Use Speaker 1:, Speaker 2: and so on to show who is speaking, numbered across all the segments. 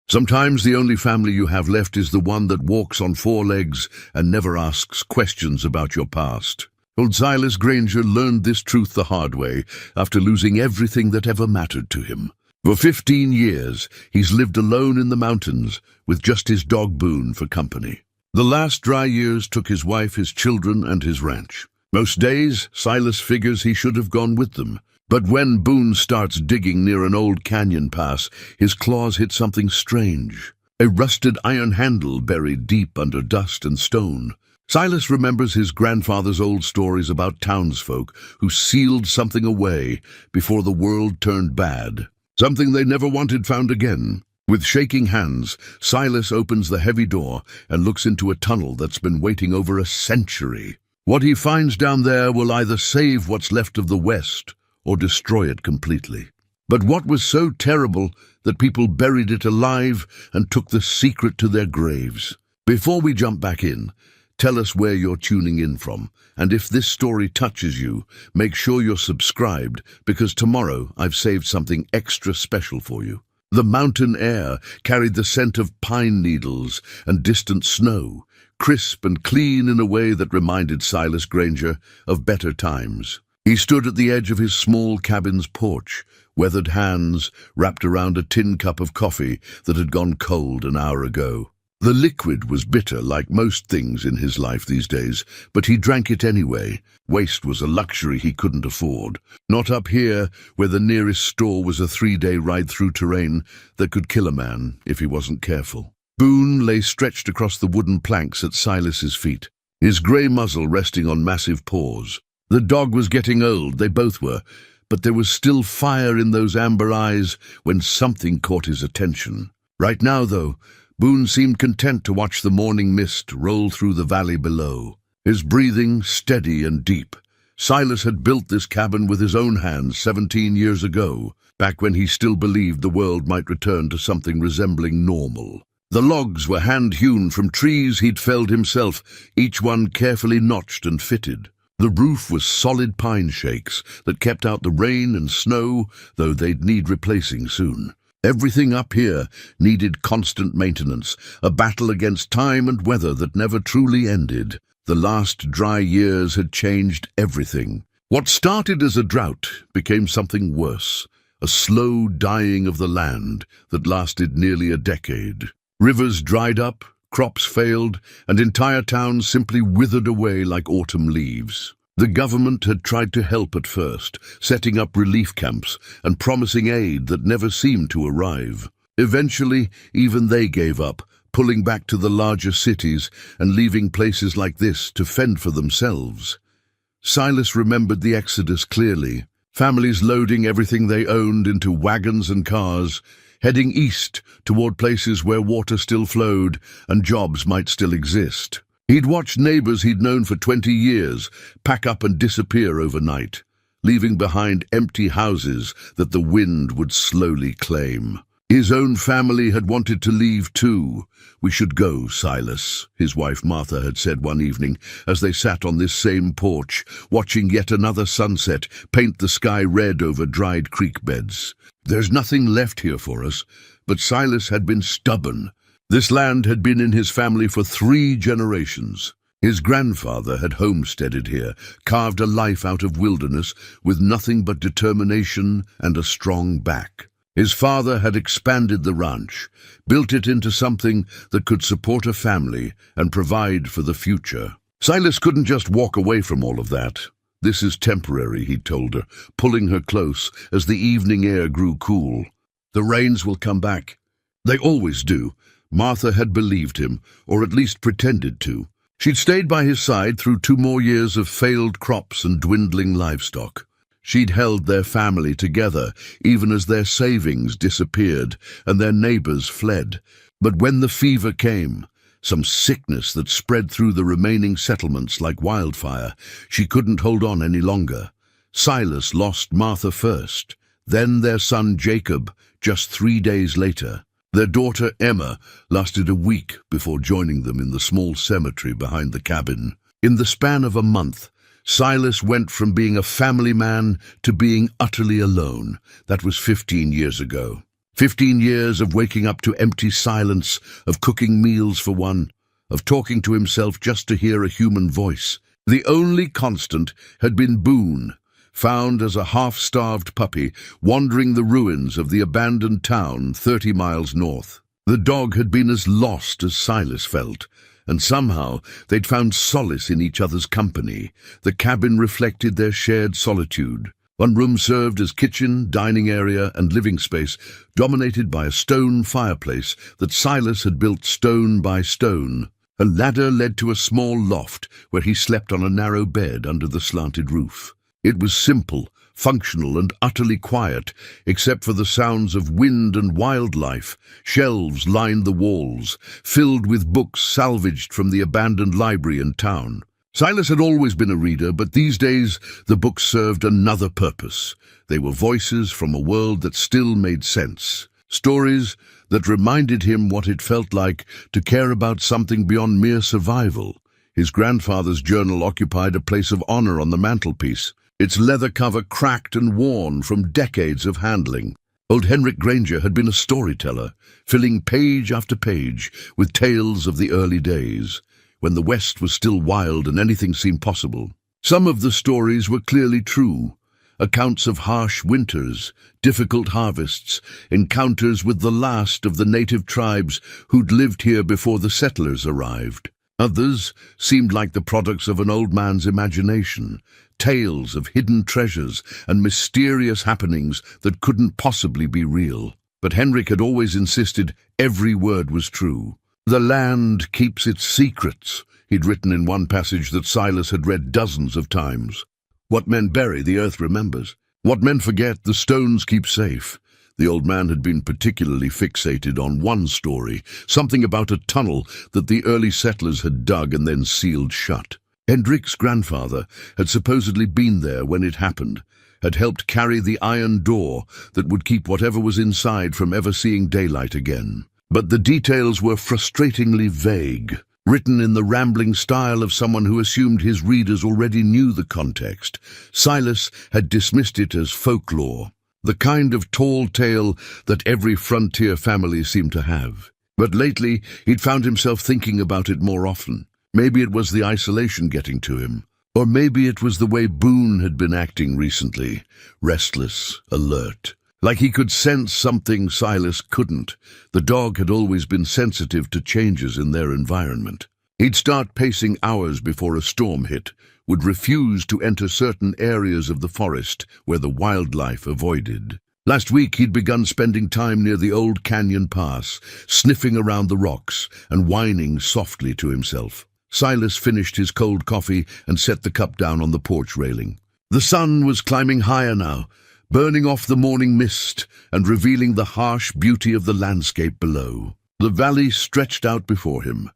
Speaker 1: Sometimes the only family you have left is the one that walks on four legs and never asks questions about your past. Old Silas Granger learned this truth the hard way after losing everything that ever mattered to him. For 15 years, he's lived alone in the mountains with just his dog Boone for company. The last dry years took his wife, his children, and his ranch. Most days, Silas figures he should have gone with them. But when Boone starts digging near an old canyon pass, his claws hit something strange. A rusted iron handle buried deep under dust and stone. Silas remembers his grandfather's old stories about townsfolk who sealed something away before the world turned bad. Something they never wanted found again. With shaking hands, Silas opens the heavy door and looks into a tunnel that's been waiting over a century. What he finds down there will either save what's left of the West or destroy it completely. But what was so terrible that people buried it alive and took the secret to their graves? Before we jump back in, tell us where you're tuning in from, and if this story touches you, make sure you're subscribed, because tomorrow I've saved something extra special for you. The mountain air carried the scent of pine needles and distant snow, crisp and clean in a way that reminded Silas Granger of better times. He stood at the edge of his small cabin's porch, weathered hands wrapped around a tin cup of coffee that had gone cold an hour ago. The liquid was bitter, like most things in his life these days, but he drank it anyway. Waste was a luxury he couldn't afford. Not up here, where the nearest store was a 3-day ride through terrain that could kill a man if he wasn't careful. Boone lay stretched across the wooden planks at Silas's feet, his grey muzzle resting on massive paws. The dog was getting old, they both were, but there was still fire in those amber eyes when something caught his attention. Right now, though, Boone seemed content to watch the morning mist roll through the valley below, his breathing steady and deep. Silas had built this cabin with his own hands 17 years ago, back when he still believed the world might return to something resembling normal. The logs were hand-hewn from trees he'd felled himself, each one carefully notched and fitted. The roof was solid pine shakes that kept out the rain and snow, though they'd need replacing soon. Everything up here needed constant maintenance, a battle against time and weather that never truly ended. The last dry years had changed everything. What started as a drought became something worse, a slow dying of the land that lasted nearly a decade. Rivers dried up, crops failed, and entire towns simply withered away like autumn leaves. The government had tried to help at first, setting up relief camps and promising aid that never seemed to arrive. Eventually, even they gave up, pulling back to the larger cities and leaving places like this to fend for themselves. Silas remembered the exodus clearly, families loading everything they owned into wagons and cars, heading east toward places where water still flowed and jobs might still exist. He'd watched neighbors he'd known for 20 years pack up and disappear overnight, leaving behind empty houses that the wind would slowly claim. His own family had wanted to leave too. "We should go, Silas," his wife Martha had said one evening as they sat on this same porch, watching yet another sunset paint the sky red over dried creek beds. "There's nothing left here for us." But Silas had been stubborn. This land had been in his family for 3 generations. His grandfather had homesteaded here, carved a life out of wilderness with nothing but determination and a strong back. His father had expanded the ranch, built it into something that could support a family and provide for the future. Silas couldn't just walk away from all of that. "This is temporary," he told her, pulling her close as the evening air grew cool. "The rains will come back. They always do." Martha had believed him, or at least pretended to. She'd stayed by his side through 2 more years of failed crops and dwindling livestock. She'd held their family together, even as their savings disappeared and their neighbors fled. But when the fever came, some sickness that spread through the remaining settlements like wildfire, she couldn't hold on any longer. Silas lost Martha first, then their son Jacob just 3 days later. Their daughter Emma lasted a week before joining them in the small cemetery behind the cabin. In the span of a month, Silas went from being a family man to being utterly alone. That was 15 years ago. 15 years of waking up to empty silence, of cooking meals for one, of talking to himself just to hear a human voice. The only constant had been Boone, found as a half-starved puppy, wandering the ruins of the abandoned town 30 miles north. The dog had been as lost as Silas felt, and somehow they'd found solace in each other's company. The cabin reflected their shared solitude. One room served as kitchen, dining area, and living space, dominated by a stone fireplace that Silas had built stone by stone. A ladder led to a small loft where he slept on a narrow bed under the slanted roof. It was simple, functional, and utterly quiet, except for the sounds of wind and wildlife. Shelves lined the walls, filled with books salvaged from the abandoned library in town. Silas had always been a reader, but these days the books served another purpose. They were voices from a world that still made sense. Stories that reminded him what it felt like to care about something beyond mere survival. His grandfather's journal occupied a place of honor on the mantelpiece, its leather cover cracked and worn from decades of handling. Old Henrik Granger had been a storyteller, filling page after page with tales of the early days, when the West was still wild and anything seemed possible. Some of the stories were clearly true. Accounts of harsh winters, difficult harvests, encounters with the last of the native tribes who'd lived here before the settlers arrived. Others seemed like the products of an old man's imagination, tales of hidden treasures and mysterious happenings that couldn't possibly be real. But Henrik had always insisted every word was true. "The land keeps its secrets," he'd written in one passage that Silas had read dozens of times. What men bury, the earth remembers. What men forget, the stones keep safe. The old man had been particularly fixated on one story, something about a tunnel that the early settlers had dug and then sealed shut. Hendrik's grandfather had supposedly been there when it happened, had helped carry the iron door that would keep whatever was inside from ever seeing daylight again. But the details were frustratingly vague, written in the rambling style of someone who assumed his readers already knew the context. Silas had dismissed it as folklore, the kind of tall tale that every frontier family seemed to have. But lately, he'd found himself thinking about it more often. Maybe it was the isolation getting to him, or maybe it was the way Boone had been acting recently, restless, alert. Like he could sense something Silas couldn't. The dog had always been sensitive to changes in their environment. He'd start pacing hours before a storm hit, would refuse to enter certain areas of the forest where the wildlife avoided. Last week he'd begun spending time near the old canyon pass, sniffing around the rocks and whining softly to himself. Silas finished his cold coffee and set the cup down on the porch railing. The sun was climbing higher now, burning off the morning mist and revealing the harsh beauty of the landscape below. The valley stretched out before him,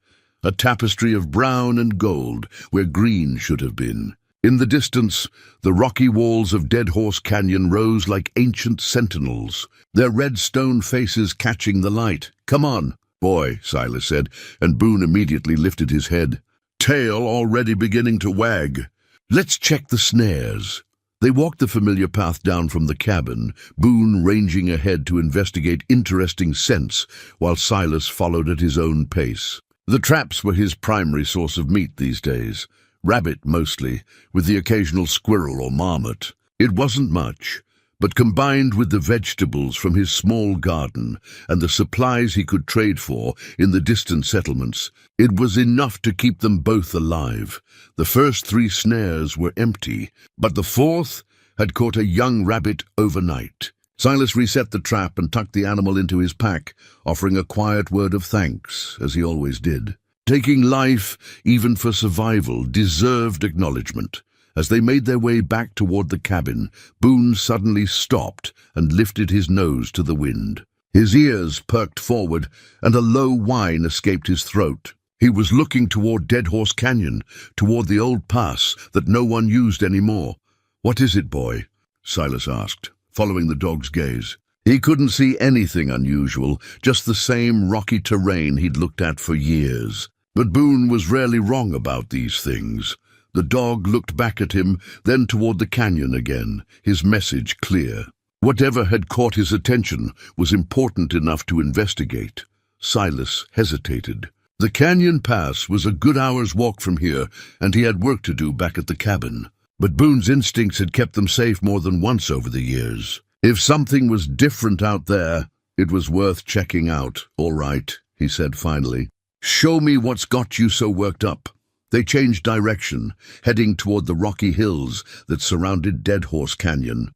Speaker 1: a tapestry of brown and gold where green should have been. In the distance, the rocky walls of Dead Horse Canyon rose like ancient sentinels, their red stone faces catching the light. "Come on, boy," Silas said, and Boone immediately lifted his head, tail already beginning to wag. "Let's check the snares." They walked the familiar path down from the cabin, Boone ranging ahead to investigate interesting scents, while Silas followed at his own pace. The traps were his primary source of meat these days, rabbit mostly, with the occasional squirrel or marmot. It wasn't much, but combined with the vegetables from his small garden and the supplies he could trade for in the distant settlements, it was enough to keep them both alive. The first 3 snares were empty, but the 4th had caught a young rabbit overnight. Silas reset the trap and tucked the animal into his pack, offering a quiet word of thanks, as he always did. Taking life, even for survival, deserved acknowledgement. As they made their way back toward the cabin, Boone suddenly stopped and lifted his nose to the wind. His ears perked forward, and a low whine escaped his throat. He was looking toward Dead Horse Canyon, toward the old pass that no one used anymore. "What is it, boy?" Silas asked, following the dog's gaze. He couldn't see anything unusual, just the same rocky terrain he'd looked at for years. But Boone was rarely wrong about these things. The dog looked back at him, then toward the canyon again, his message clear. Whatever had caught his attention was important enough to investigate. Silas hesitated. The canyon pass was a good hour's walk from here, and he had work to do back at the cabin. But Boone's instincts had kept them safe more than once over the years. If something was different out there, it was worth checking out. "All right," he said finally. "Show me what's got you so worked up." They changed direction, heading toward the rocky hills that surrounded Dead Horse Canyon.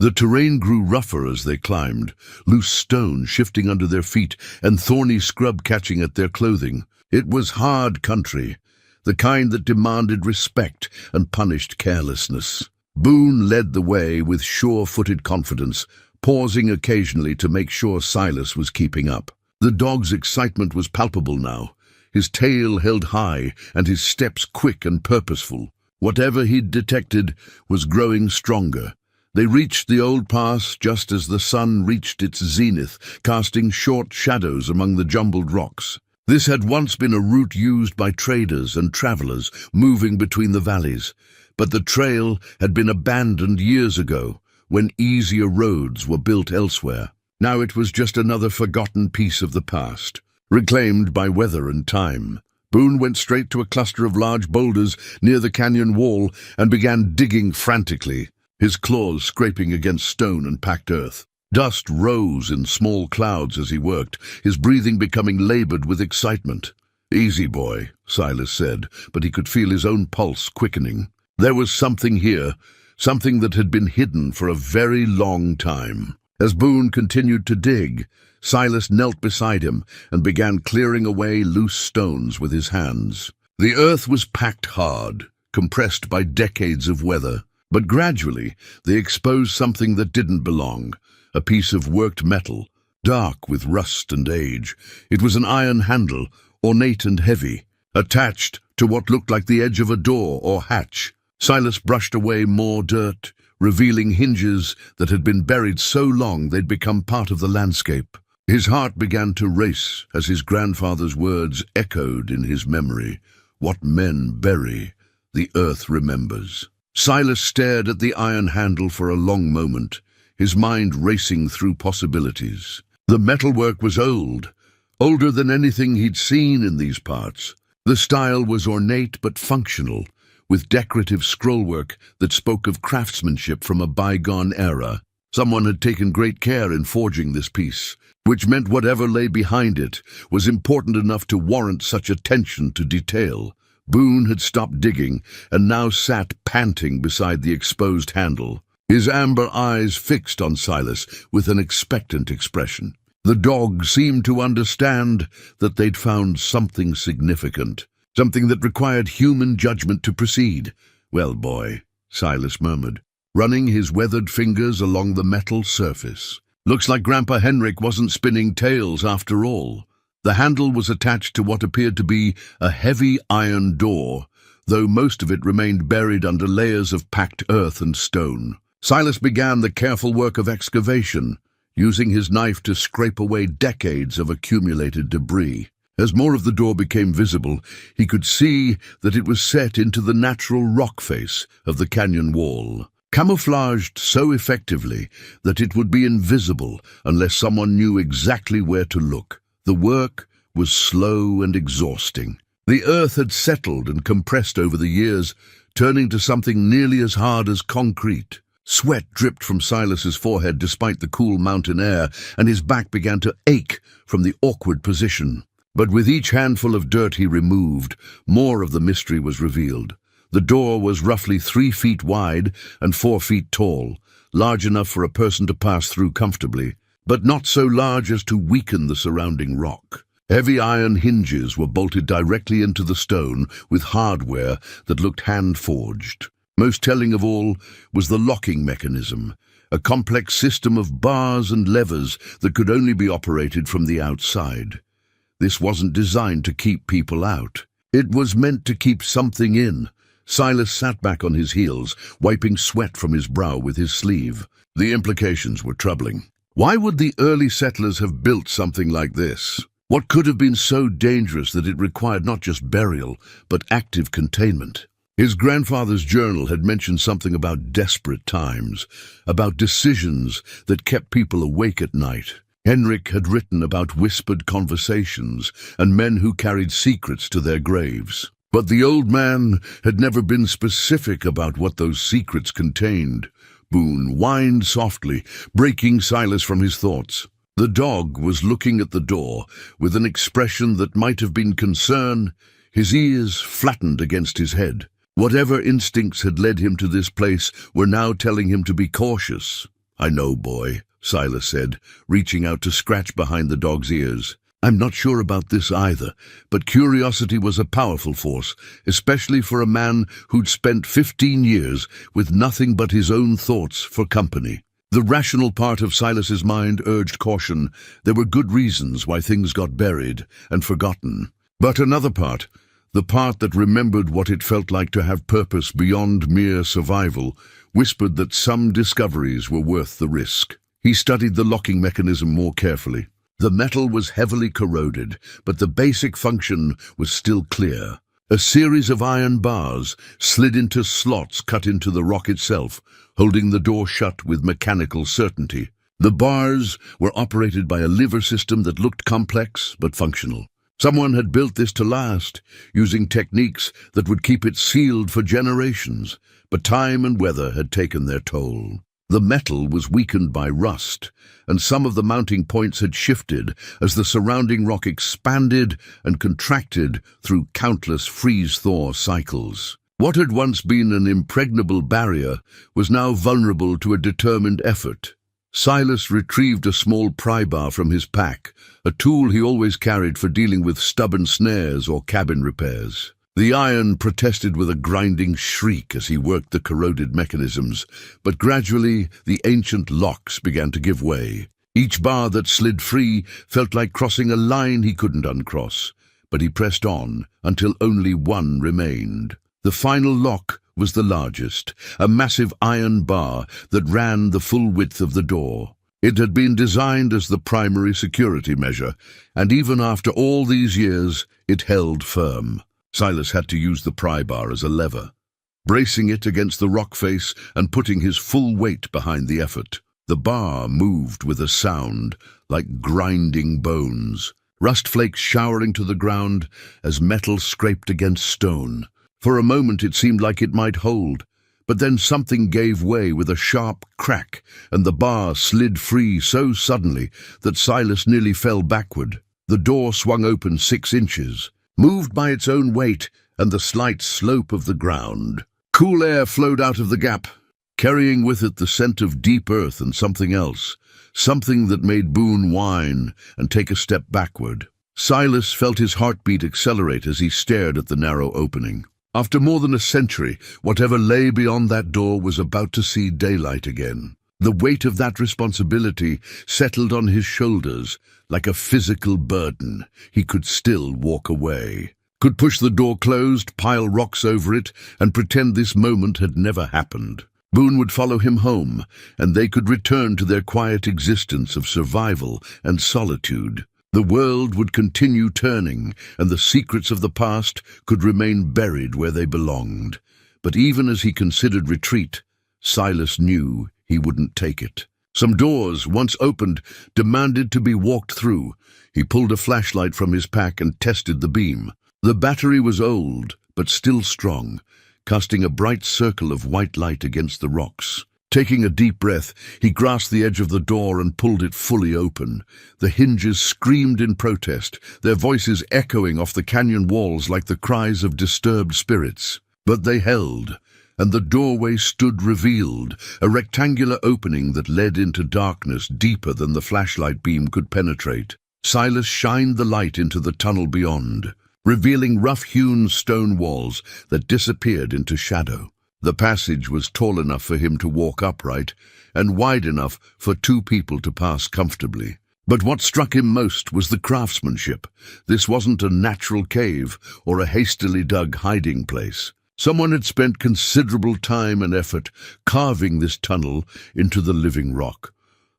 Speaker 1: The terrain grew rougher as they climbed, loose stone shifting under their feet and thorny scrub catching at their clothing. It was hard country, the kind that demanded respect and punished carelessness. Boone led the way with sure-footed confidence, pausing occasionally to make sure Silas was keeping up. The dog's excitement was palpable now, his tail held high and his steps quick and purposeful. Whatever he'd detected was growing stronger. They reached the old pass just as the sun reached its zenith, casting short shadows among the jumbled rocks. This had once been a route used by traders and travelers moving between the valleys, but the trail had been abandoned years ago when easier roads were built elsewhere. Now it was just another forgotten piece of the past, reclaimed by weather and time. Boone went straight to a cluster of large boulders near the canyon wall and began digging frantically, his claws scraping against stone and packed earth. Dust rose in small clouds as he worked, his breathing becoming labored with excitement. "Easy, boy," Silas said, but he could feel his own pulse quickening. There was something here, something that had been hidden for a very long time. As Boone continued to dig, Silas knelt beside him and began clearing away loose stones with his hands. The earth was packed hard, compressed by decades of weather. But gradually, they exposed something that didn't belong, a piece of worked metal, dark with rust and age. It was an iron handle, ornate and heavy, attached to what looked like the edge of a door or hatch. Silas brushed away more dirt, revealing hinges that had been buried so long they'd become part of the landscape. His heart began to race as his grandfather's words echoed in his memory. "What men bury, the earth remembers." Silas stared at the iron handle for a long moment, his mind racing through possibilities. The metalwork was old, older than anything he'd seen in these parts. The style was ornate but functional, with decorative scrollwork that spoke of craftsmanship from a bygone era. Someone had taken great care in forging this piece, which meant whatever lay behind it was important enough to warrant such attention to detail. Boone had stopped digging and now sat panting beside the exposed handle, his amber eyes fixed on Silas with an expectant expression. The dog seemed to understand that they'd found something significant, something that required human judgment to proceed. "Well, boy," Silas murmured, running his weathered fingers along the metal surface. "Looks like Grandpa Henrik wasn't spinning tales after all." The handle was attached to what appeared to be a heavy iron door, though most of it remained buried under layers of packed earth and stone. Silas began the careful work of excavation, using his knife to scrape away decades of accumulated debris. As more of the door became visible, he could see that it was set into the natural rock face of the canyon wall, camouflaged so effectively that it would be invisible unless someone knew exactly where to look. The work was slow and exhausting. The earth had settled and compressed over the years, turning to something nearly as hard as concrete. Sweat dripped from Silas's forehead despite the cool mountain air, and his back began to ache from the awkward position. But with each handful of dirt he removed, more of the mystery was revealed. The door was roughly 3 feet wide and 4 feet tall, large enough for a person to pass through comfortably, but not so large as to weaken the surrounding rock. Heavy iron hinges were bolted directly into the stone with hardware that looked hand-forged. Most telling of all was the locking mechanism, a complex system of bars and levers that could only be operated from the outside. This wasn't designed to keep people out. It was meant to keep something in. Silas sat back on his heels, wiping sweat from his brow with his sleeve. The implications were troubling. Why would the early settlers have built something like this? What could have been so dangerous that it required not just burial, but active containment? His grandfather's journal had mentioned something about desperate times, about decisions that kept people awake at night. Henrik had written about whispered conversations and men who carried secrets to their graves. But the old man had never been specific about what those secrets contained. Boone whined softly, breaking Silas from his thoughts. The dog was looking at the door with an expression that might have been concern, his ears flattened against his head. Whatever instincts had led him to this place were now telling him to be cautious. "I know, boy," Silas said, reaching out to scratch behind the dog's ears. "I'm not sure about this either, but curiosity was a powerful force, especially for a man who'd spent 15 years with nothing but his own thoughts for company." The rational part of Silas's mind urged caution. There were good reasons why things got buried and forgotten. But another part, the part that remembered what it felt like to have purpose beyond mere survival, whispered that some discoveries were worth the risk. He studied the locking mechanism more carefully. The metal was heavily corroded, but the basic function was still clear. A series of iron bars slid into slots cut into the rock itself, holding the door shut with mechanical certainty. The bars were operated by a lever system that looked complex but functional. Someone had built this to last, using techniques that would keep it sealed for generations, but time and weather had taken their toll. The metal was weakened by rust, and some of the mounting points had shifted as the surrounding rock expanded and contracted through countless freeze-thaw cycles. What had once been an impregnable barrier was now vulnerable to a determined effort. Silas retrieved a small pry bar from his pack, a tool he always carried for dealing with stubborn snares or cabin repairs. The iron protested with a grinding shriek as he worked the corroded mechanisms, but gradually the ancient locks began to give way. Each bar that slid free felt like crossing a line he couldn't uncross, but he pressed on until only one remained. The final lock was the largest, a massive iron bar that ran the full width of the door. It had been designed as the primary security measure, and even after all these years, it held firm. Silas had to use the pry bar as a lever, bracing it against the rock face and putting his full weight behind the effort. The bar moved with a sound like grinding bones, rust flakes showering to the ground as metal scraped against stone. For a moment it seemed like it might hold, but then something gave way with a sharp crack, and the bar slid free so suddenly that Silas nearly fell backward. The door swung open 6 inches, moved by its own weight and the slight slope of the ground. Cool air flowed out of the gap, carrying with it the scent of deep earth and something else, something that made Boone whine and take a step backward. Silas felt his heartbeat accelerate as he stared at the narrow opening. After more than a century, whatever lay beyond that door was about to see daylight again. The weight of that responsibility settled on his shoulders like a physical burden. He could still walk away, could push the door closed, pile rocks over it, and pretend this moment had never happened. Boone would follow him home, and they could return to their quiet existence of survival and solitude. The world would continue turning, and the secrets of the past could remain buried where they belonged. But even as he considered retreat, Silas knew he wouldn't take it. Some doors, once opened, demanded to be walked through. He pulled a flashlight from his pack and tested the beam. The battery was old, but still strong, casting a bright circle of white light against the rocks. Taking a deep breath, he grasped the edge of the door and pulled it fully open. The hinges screamed in protest, their voices echoing off the canyon walls like the cries of disturbed spirits. But they held, and the doorway stood revealed, a rectangular opening that led into darkness deeper than the flashlight beam could penetrate. Silas shined the light into the tunnel beyond, revealing rough-hewn stone walls that disappeared into shadow. The passage was tall enough for him to walk upright, and wide enough for 2 people to pass comfortably. But what struck him most was the craftsmanship. This wasn't a natural cave or a hastily dug hiding place. Someone had spent considerable time and effort carving this tunnel into the living rock.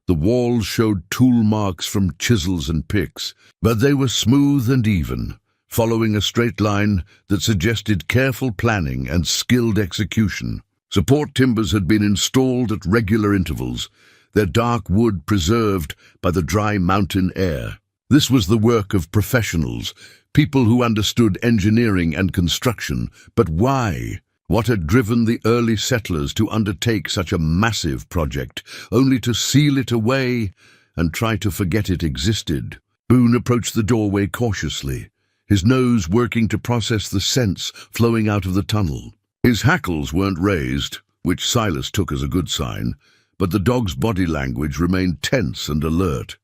Speaker 1: The walls showed tool marks from chisels and picks, but they were smooth and even, following a straight line that suggested careful planning and skilled execution. Support timbers had been installed at regular intervals, their dark wood preserved by the dry mountain air. This was the work of professionals, people who understood engineering and construction. But why? What had driven the early settlers to undertake such a massive project, only to seal it away and try to forget it existed? Boone approached the doorway cautiously, his nose working to process the scents flowing out of the tunnel. His hackles weren't raised, which Silas took as a good sign, but the dog's body language remained tense and alert.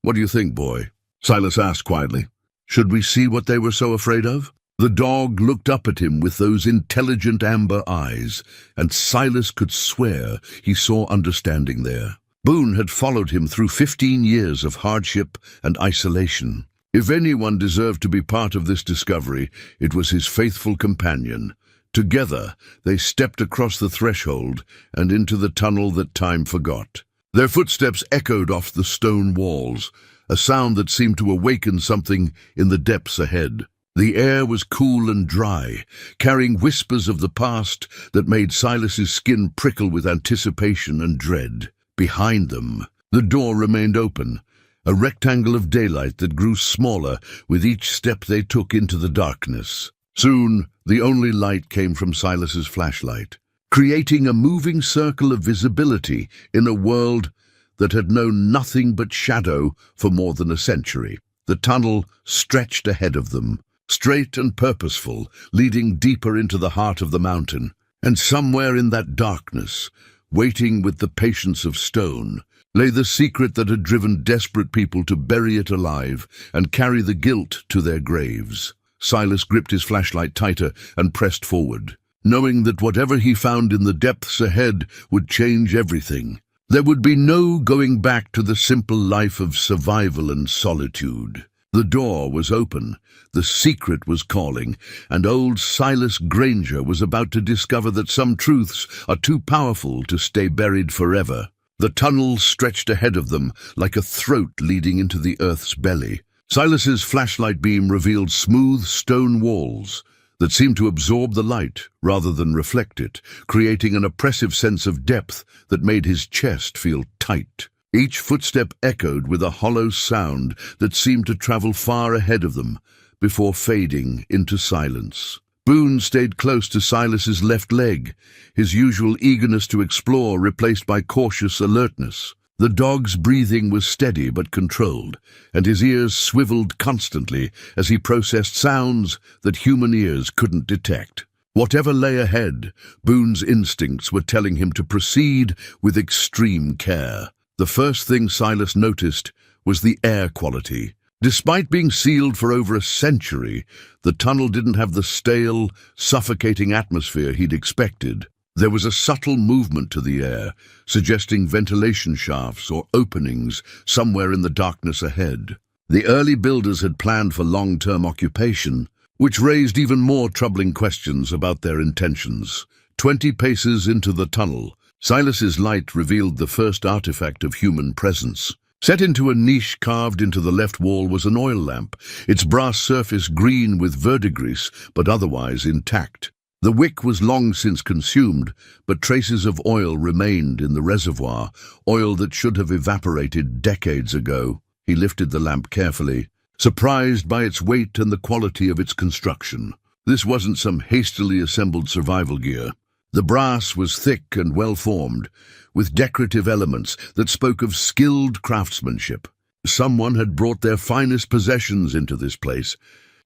Speaker 1: "What do you think, boy?" Silas asked quietly. "Should we see what they were so afraid of?" The dog looked up at him with those intelligent amber eyes, and Silas could swear he saw understanding there. Boone had followed him through 15 years of hardship and isolation. If anyone deserved to be part of this discovery, it was his faithful companion. Together, they stepped across the threshold and into the tunnel that time forgot. Their footsteps echoed off the stone walls, a sound that seemed to awaken something in the depths ahead. The air was cool and dry, carrying whispers of the past that made Silas's skin prickle with anticipation and dread. Behind them, the door remained open, a rectangle of daylight that grew smaller with each step they took into the darkness. Soon, the only light came from Silas's flashlight, creating a moving circle of visibility in a world that had known nothing but shadow for more than a century. The tunnel stretched ahead of them, straight and purposeful, leading deeper into the heart of the mountain. And somewhere in that darkness, waiting with the patience of stone, lay the secret that had driven desperate people to bury it alive and carry the guilt to their graves. Silas gripped his flashlight tighter and pressed forward, knowing that whatever he found in the depths ahead would change everything. There would be no going back to the simple life of survival and solitude. The door was open, the secret was calling, and old Silas Granger was about to discover that some truths are too powerful to stay buried forever. The tunnel stretched ahead of them like a throat leading into the earth's belly. Silas's flashlight beam revealed smooth stone walls that seemed to absorb the light rather than reflect it, creating an oppressive sense of depth that made his chest feel tight. Each footstep echoed with a hollow sound that seemed to travel far ahead of them before fading into silence. Boone stayed close to Silas's left leg, his usual eagerness to explore replaced by cautious alertness. The dog's breathing was steady but controlled, and his ears swiveled constantly as he processed sounds that human ears couldn't detect. Whatever lay ahead, Boone's instincts were telling him to proceed with extreme care. The first thing Silas noticed was the air quality. Despite being sealed for over a century, the tunnel didn't have the stale, suffocating atmosphere he'd expected. There was a subtle movement to the air, suggesting ventilation shafts or openings somewhere in the darkness ahead. The early builders had planned for long-term occupation, which raised even more troubling questions about their intentions. 20 paces into the tunnel, Silas's light revealed the first artifact of human presence. Set into a niche carved into the left wall was an oil lamp, its brass surface green with verdigris, but otherwise intact. The wick was long since consumed, but traces of oil remained in the reservoir, oil that should have evaporated decades ago. He lifted the lamp carefully, surprised by its weight and the quality of its construction. This wasn't some hastily assembled survival gear. The brass was thick and well-formed, with decorative elements that spoke of skilled craftsmanship. Someone had brought their finest possessions into this place,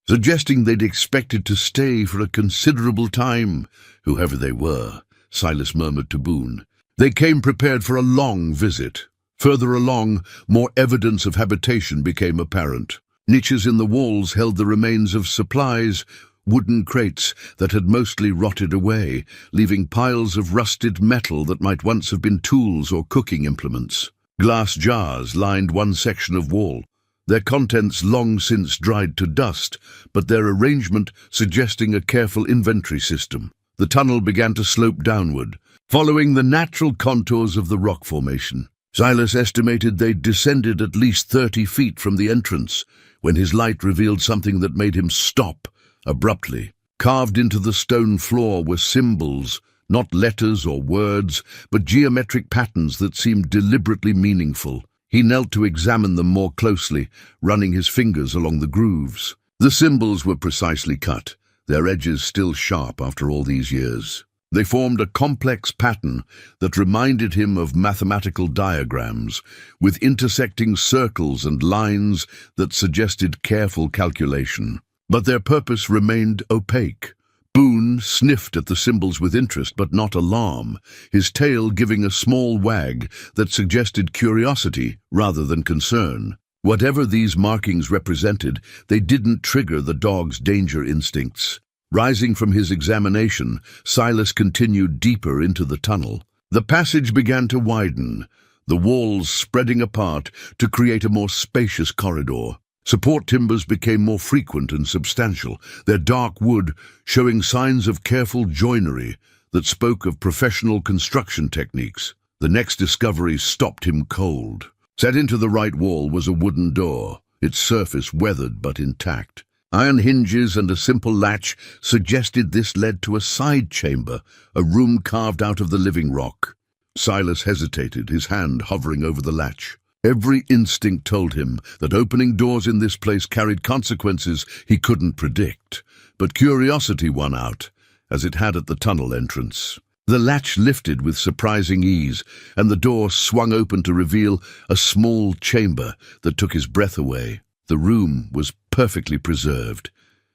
Speaker 1: suggesting they'd expected to stay for a considerable time. Whoever they were, Silas murmured to Boone. They came prepared for a long visit. Further along, more evidence of habitation became apparent. Niches in the walls held the remains of supplies, wooden crates that had mostly rotted away, leaving piles of rusted metal that might once have been tools or cooking implements. Glass jars lined one section of wall, their contents long since dried to dust, but their arrangement suggesting a careful inventory system. The tunnel began to slope downward, following the natural contours of the rock formation. Silas estimated they'd descended at least 30 feet from the entrance, when his light revealed something that made him stop abruptly. Carved into the stone floor were symbols, not letters or words, but geometric patterns that seemed deliberately meaningful. He knelt to examine them more closely, running his fingers along the grooves. The symbols were precisely cut, their edges still sharp after all these years. They formed a complex pattern that reminded him of mathematical diagrams, with intersecting circles and lines that suggested careful calculation. But their purpose remained opaque. Boone sniffed at the symbols with interest but not alarm, his tail giving a small wag that suggested curiosity rather than concern. Whatever these markings represented, they didn't trigger the dog's danger instincts. Rising from his examination, Silas continued deeper into the tunnel. The passage began to widen, the walls spreading apart to create a more spacious corridor. Support timbers became more frequent and substantial, their dark wood showing signs of careful joinery that spoke of professional construction techniques. The next discovery stopped him cold. Set into the right wall was a wooden door, its surface weathered but intact. Iron hinges and a simple latch suggested this led to a side chamber, a room carved out of the living rock. Silas hesitated, his hand hovering over the latch. Every instinct told him that opening doors in this place carried consequences he couldn't predict, but curiosity won out, as it had at the tunnel entrance. The latch lifted with surprising ease, and the door swung open to reveal a small chamber that took his breath away. The room was perfectly preserved,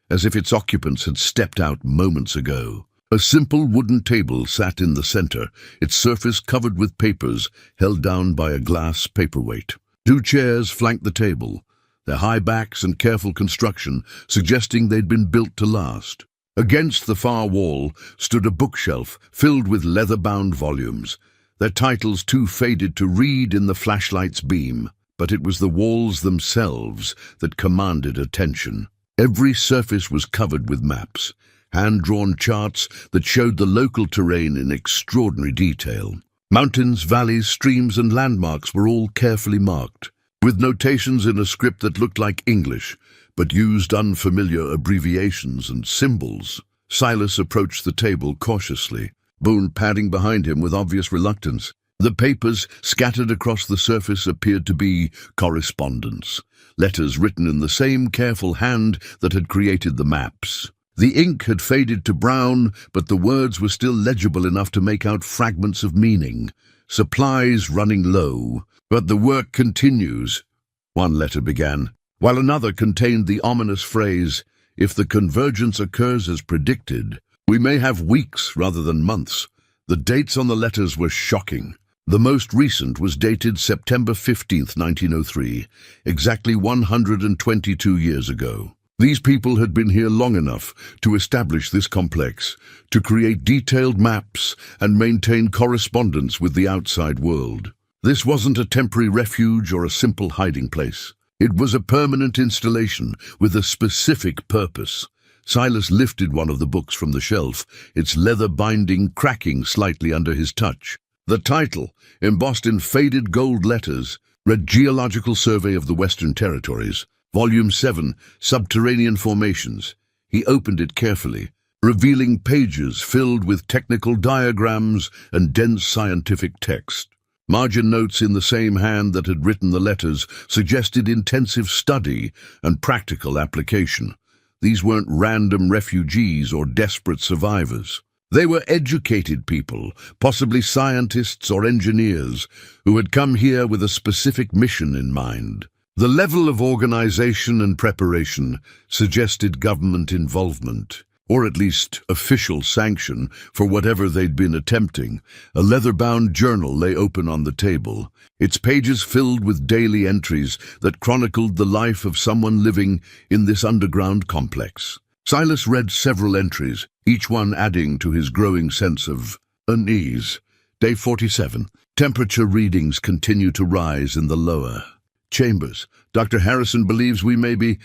Speaker 1: as if its occupants had stepped out moments ago. A simple wooden table sat in the center, its surface covered with papers held down by a glass paperweight. 2 chairs flanked the table, their high backs and careful construction suggesting they'd been built to last. Against the far wall stood a bookshelf filled with leather-bound volumes, their titles too faded to read in the flashlight's beam. But it was the walls themselves that commanded attention. Every surface was covered with maps, hand-drawn charts that showed the local terrain in extraordinary detail. Mountains, valleys, streams, and landmarks were all carefully marked, with notations in a script that looked like English, but used unfamiliar abbreviations and symbols. Silas approached the table cautiously, Boone padding behind him with obvious reluctance. The papers scattered across the surface appeared to be correspondence, letters written in the same careful hand that had created the maps. The ink had faded to brown, but the words were still legible enough to make out fragments of meaning. Supplies running low, but the work continues, one letter began, while another contained the ominous phrase, "If the convergence occurs as predicted, we may have weeks rather than months." The dates on the letters were shocking. The most recent was dated September 15th, 1903, exactly 122 years ago. These people had been here long enough to establish this complex, to create detailed maps and maintain correspondence with the outside world. This wasn't a temporary refuge or a simple hiding place. It was a permanent installation with a specific purpose. Silas lifted one of the books from the shelf, its leather binding cracking slightly under his touch. The title, embossed in faded gold letters, read Geological Survey of the Western Territories, Volume 7, Subterranean Formations. He opened it carefully, revealing pages filled with technical diagrams and dense scientific text. Margin notes in the same hand that had written the letters suggested intensive study and practical application. These weren't random refugees or desperate survivors. They were educated people, possibly scientists or engineers, who had come here with a specific mission in mind. The level of organization and preparation suggested government involvement, or at least official sanction for whatever they'd been attempting. A leather-bound journal lay open on the table, its pages filled with daily entries that chronicled the life of someone living in this underground complex. Silas read several entries, each one adding to his growing sense of unease. Day 47. Temperature readings continue to rise in the lower chambers. Dr. Harrison believes we may be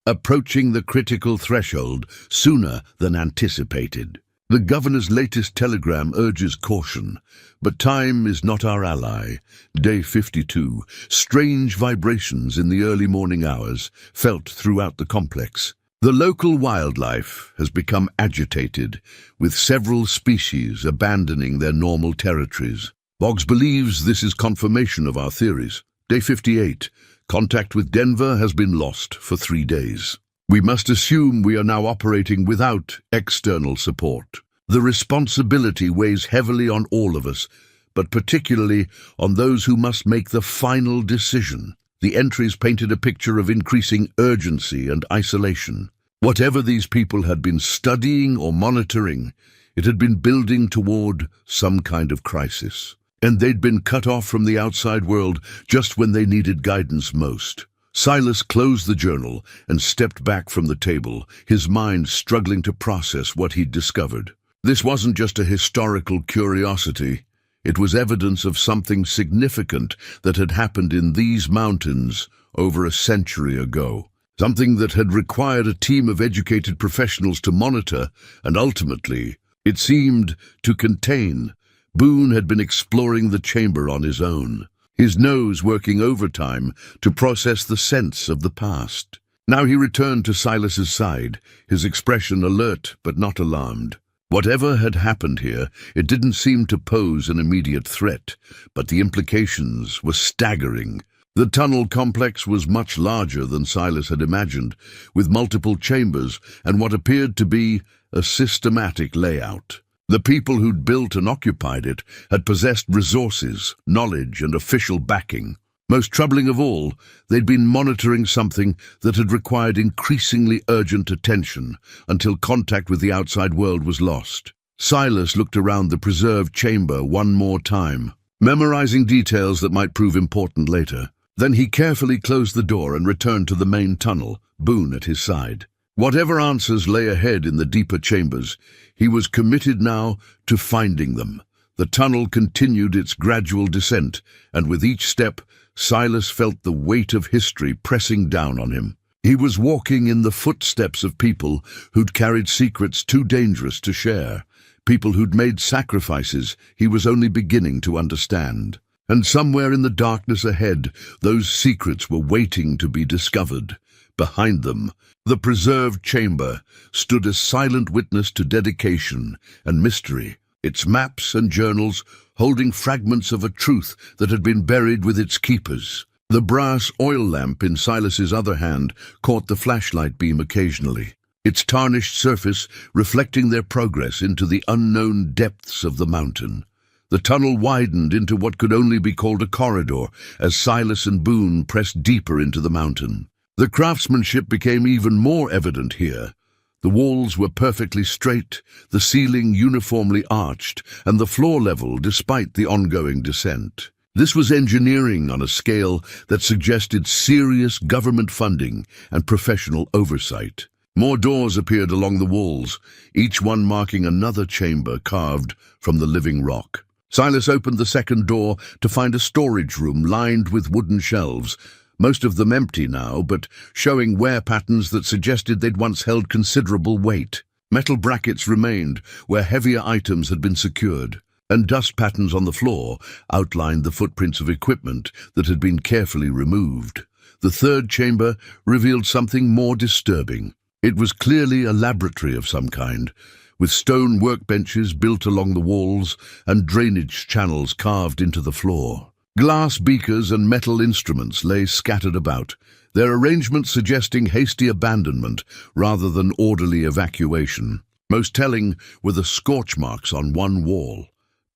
Speaker 1: approaching the critical threshold sooner than anticipated. The governor's latest telegram urges caution, but time is not our ally. Day 52. Strange vibrations in the early morning hours felt throughout the complex. The local wildlife has become agitated, with several species abandoning their normal territories. Boggs believes this is confirmation of our theories. Day 58. Contact with Denver has been lost for 3 days. We must assume we are now operating without external support. The responsibility weighs heavily on all of us, but particularly on those who must make the final decision. The entries painted a picture of increasing urgency and isolation. Whatever these people had been studying or monitoring, it had been building toward some kind of crisis. And they'd been cut off from the outside world just when they needed guidance most. Silas closed the journal and stepped back from the table, his mind struggling to process what he'd discovered. This wasn't just a historical curiosity. It was evidence of something significant that had happened in these mountains over a century ago. Something that had required a team of educated professionals to monitor and ultimately, it seemed, to contain. Boone had been exploring the chamber on his own, his nose working overtime to process the sense of the past. Now he returned to Silas's side, his expression alert but not alarmed. Whatever had happened here, it didn't seem to pose an immediate threat, but the implications were staggering. The tunnel complex was much larger than Silas had imagined, with multiple chambers and what appeared to be a systematic layout. The people who'd built and occupied it had possessed resources, knowledge, and official backing. Most troubling of all, they'd been monitoring something that had required increasingly urgent attention until contact with the outside world was lost. Silas looked around the preserved chamber one more time, memorizing details that might prove important later. Then he carefully closed the door and returned to the main tunnel, Boone at his side. Whatever answers lay ahead in the deeper chambers, he was committed now to finding them. The tunnel continued its gradual descent, and with each step, Silas felt the weight of history pressing down on him. He was walking in the footsteps of people who'd carried secrets too dangerous to share, people who'd made sacrifices he was only beginning to understand. And somewhere in the darkness ahead, those secrets were waiting to be discovered. Behind them, the preserved chamber stood a silent witness to dedication and mystery, its maps and journals holding fragments of a truth that had been buried with its keepers. The brass oil lamp in Silas's other hand caught the flashlight beam occasionally, its tarnished surface reflecting their progress into the unknown depths of the mountain. The tunnel widened into what could only be called a corridor as Silas and Boone pressed deeper into the mountain. The craftsmanship became even more evident here. The walls were perfectly straight, the ceiling uniformly arched, and the floor level despite the ongoing descent. This was engineering on a scale that suggested serious government funding and professional oversight. More doors appeared along the walls, each one marking another chamber carved from the living rock. Silas opened the second door to find a storage room lined with wooden shelves, most of them empty now, but showing wear patterns that suggested they'd once held considerable weight. Metal brackets remained where heavier items had been secured, and dust patterns on the floor outlined the footprints of equipment that had been carefully removed. The third chamber revealed something more disturbing. It was clearly a laboratory of some kind, with stone workbenches built along the walls and drainage channels carved into the floor. Glass beakers and metal instruments lay scattered about, their arrangement suggesting hasty abandonment rather than orderly evacuation. Most telling were the scorch marks on one wall,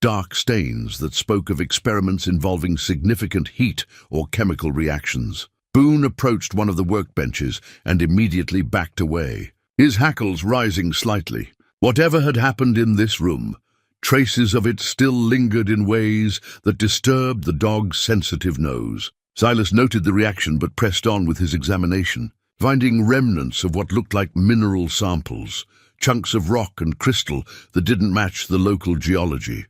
Speaker 1: dark stains that spoke of experiments involving significant heat or chemical reactions. Boone approached one of the workbenches and immediately backed away, his hackles rising slightly. Whatever had happened in this room, traces of it still lingered in ways that disturbed the dog's sensitive nose. Silas noted the reaction but pressed on with his examination, finding remnants of what looked like mineral samples, chunks of rock and crystal that didn't match the local geology.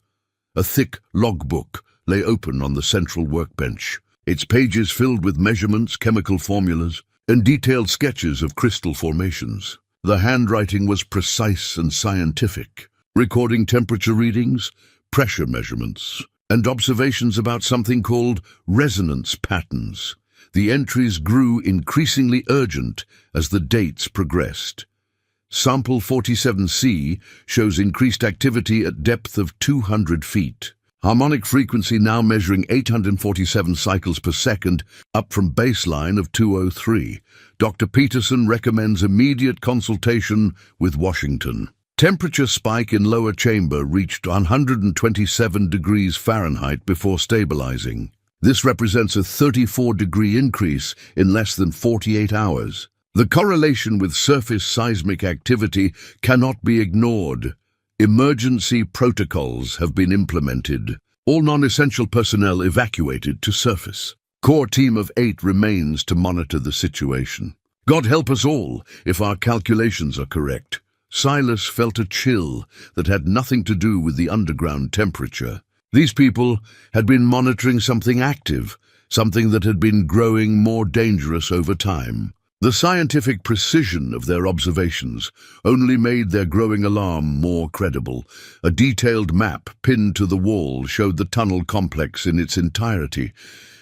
Speaker 1: A thick logbook lay open on the central workbench, its pages filled with measurements, chemical formulas, and detailed sketches of crystal formations. The handwriting was precise and scientific, recording temperature readings, pressure measurements, and observations about something called resonance patterns. The entries grew increasingly urgent as the dates progressed. Sample 47C shows increased activity at depth of 200 feet. Harmonic frequency now measuring 847 cycles per second, up from baseline of 203. Dr. Peterson recommends immediate consultation with Washington. Temperature spike in lower chamber reached 127 degrees Fahrenheit before stabilizing. This represents a 34-degree increase in less than 48 hours. The correlation with surface seismic activity cannot be ignored. Emergency protocols have been implemented. All non-essential personnel evacuated to surface. Core team of 8 remains to monitor the situation. God help us all if our calculations are correct. Silas felt a chill that had nothing to do with the underground temperature. These people had been monitoring something active, something that had been growing more dangerous over time. The scientific precision of their observations only made their growing alarm more credible. A detailed map pinned to the wall showed the tunnel complex in its entirety,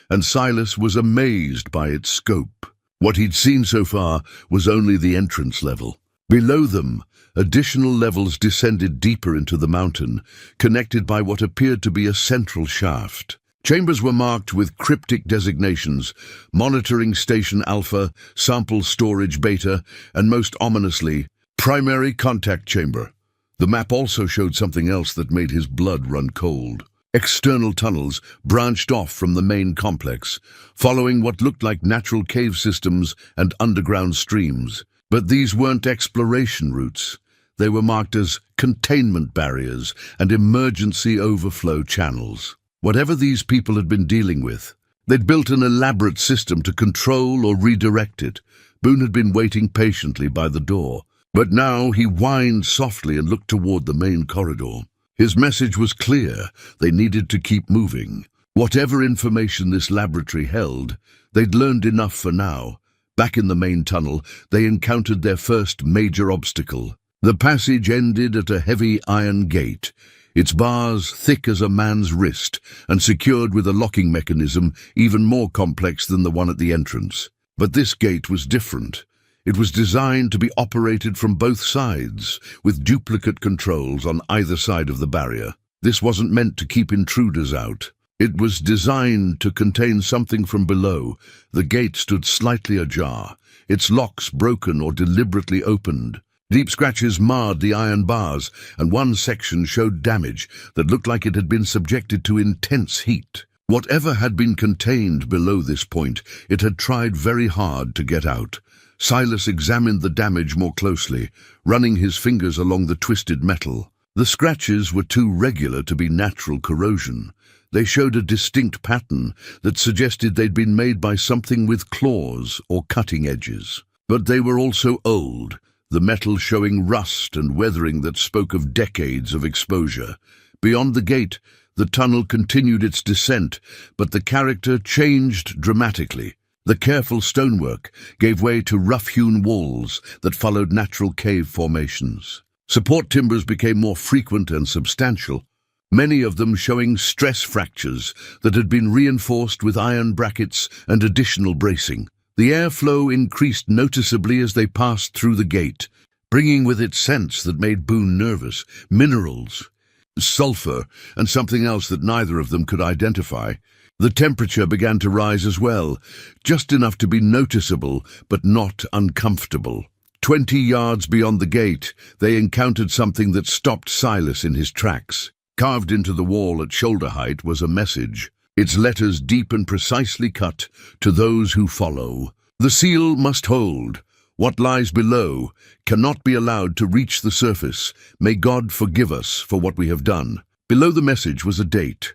Speaker 1: and Silas was amazed by its scope. What he'd seen so far was only the entrance level. Below them, additional levels descended deeper into the mountain, connected by what appeared to be a central shaft. Chambers were marked with cryptic designations: Monitoring Station Alpha, Sample Storage Beta, and most ominously, Primary Contact Chamber. The map also showed something else that made his blood run cold. External tunnels branched off from the main complex, following what looked like natural cave systems and underground streams. But these weren't exploration routes. They were marked as containment barriers and emergency overflow channels. Whatever these people had been dealing with, they'd built an elaborate system to control or redirect it. Boone had been waiting patiently by the door, but now he whined softly and looked toward the main corridor. His message was clear: they needed to keep moving. Whatever information this laboratory held, they'd learned enough for now. Back in the main tunnel, they encountered their first major obstacle. The passage ended at a heavy iron gate, its bars thick as a man's wrist and secured with a locking mechanism even more complex than the one at the entrance. But this gate was different. It was designed to be operated from both sides, with duplicate controls on either side of the barrier. This wasn't meant to keep intruders out. It was designed to contain something from below. The gate stood slightly ajar, its locks broken or deliberately opened. Deep scratches marred the iron bars, and one section showed damage that looked like it had been subjected to intense heat. Whatever had been contained below this point, it had tried very hard to get out. Silas examined the damage more closely, running his fingers along the twisted metal. The scratches were too regular to be natural corrosion. They showed a distinct pattern that suggested they'd been made by something with claws or cutting edges. But they were also old, the metal showing rust and weathering that spoke of decades of exposure. Beyond the gate, the tunnel continued its descent, but the character changed dramatically. The careful stonework gave way to rough-hewn walls that followed natural cave formations. Support timbers became more frequent and substantial, many of them showing stress fractures that had been reinforced with iron brackets and additional bracing. The airflow increased noticeably as they passed through the gate, bringing with it scents that made Boone nervous: minerals, sulfur, and something else that neither of them could identify. The temperature began to rise as well, just enough to be noticeable but not uncomfortable. 20 yards beyond the gate, they encountered something that stopped Silas in his tracks. Carved into the wall at shoulder height was a message, its letters deep and precisely cut: to those who follow. The seal must hold. What lies below cannot be allowed to reach the surface. May God forgive us for what we have done. Below the message was a date,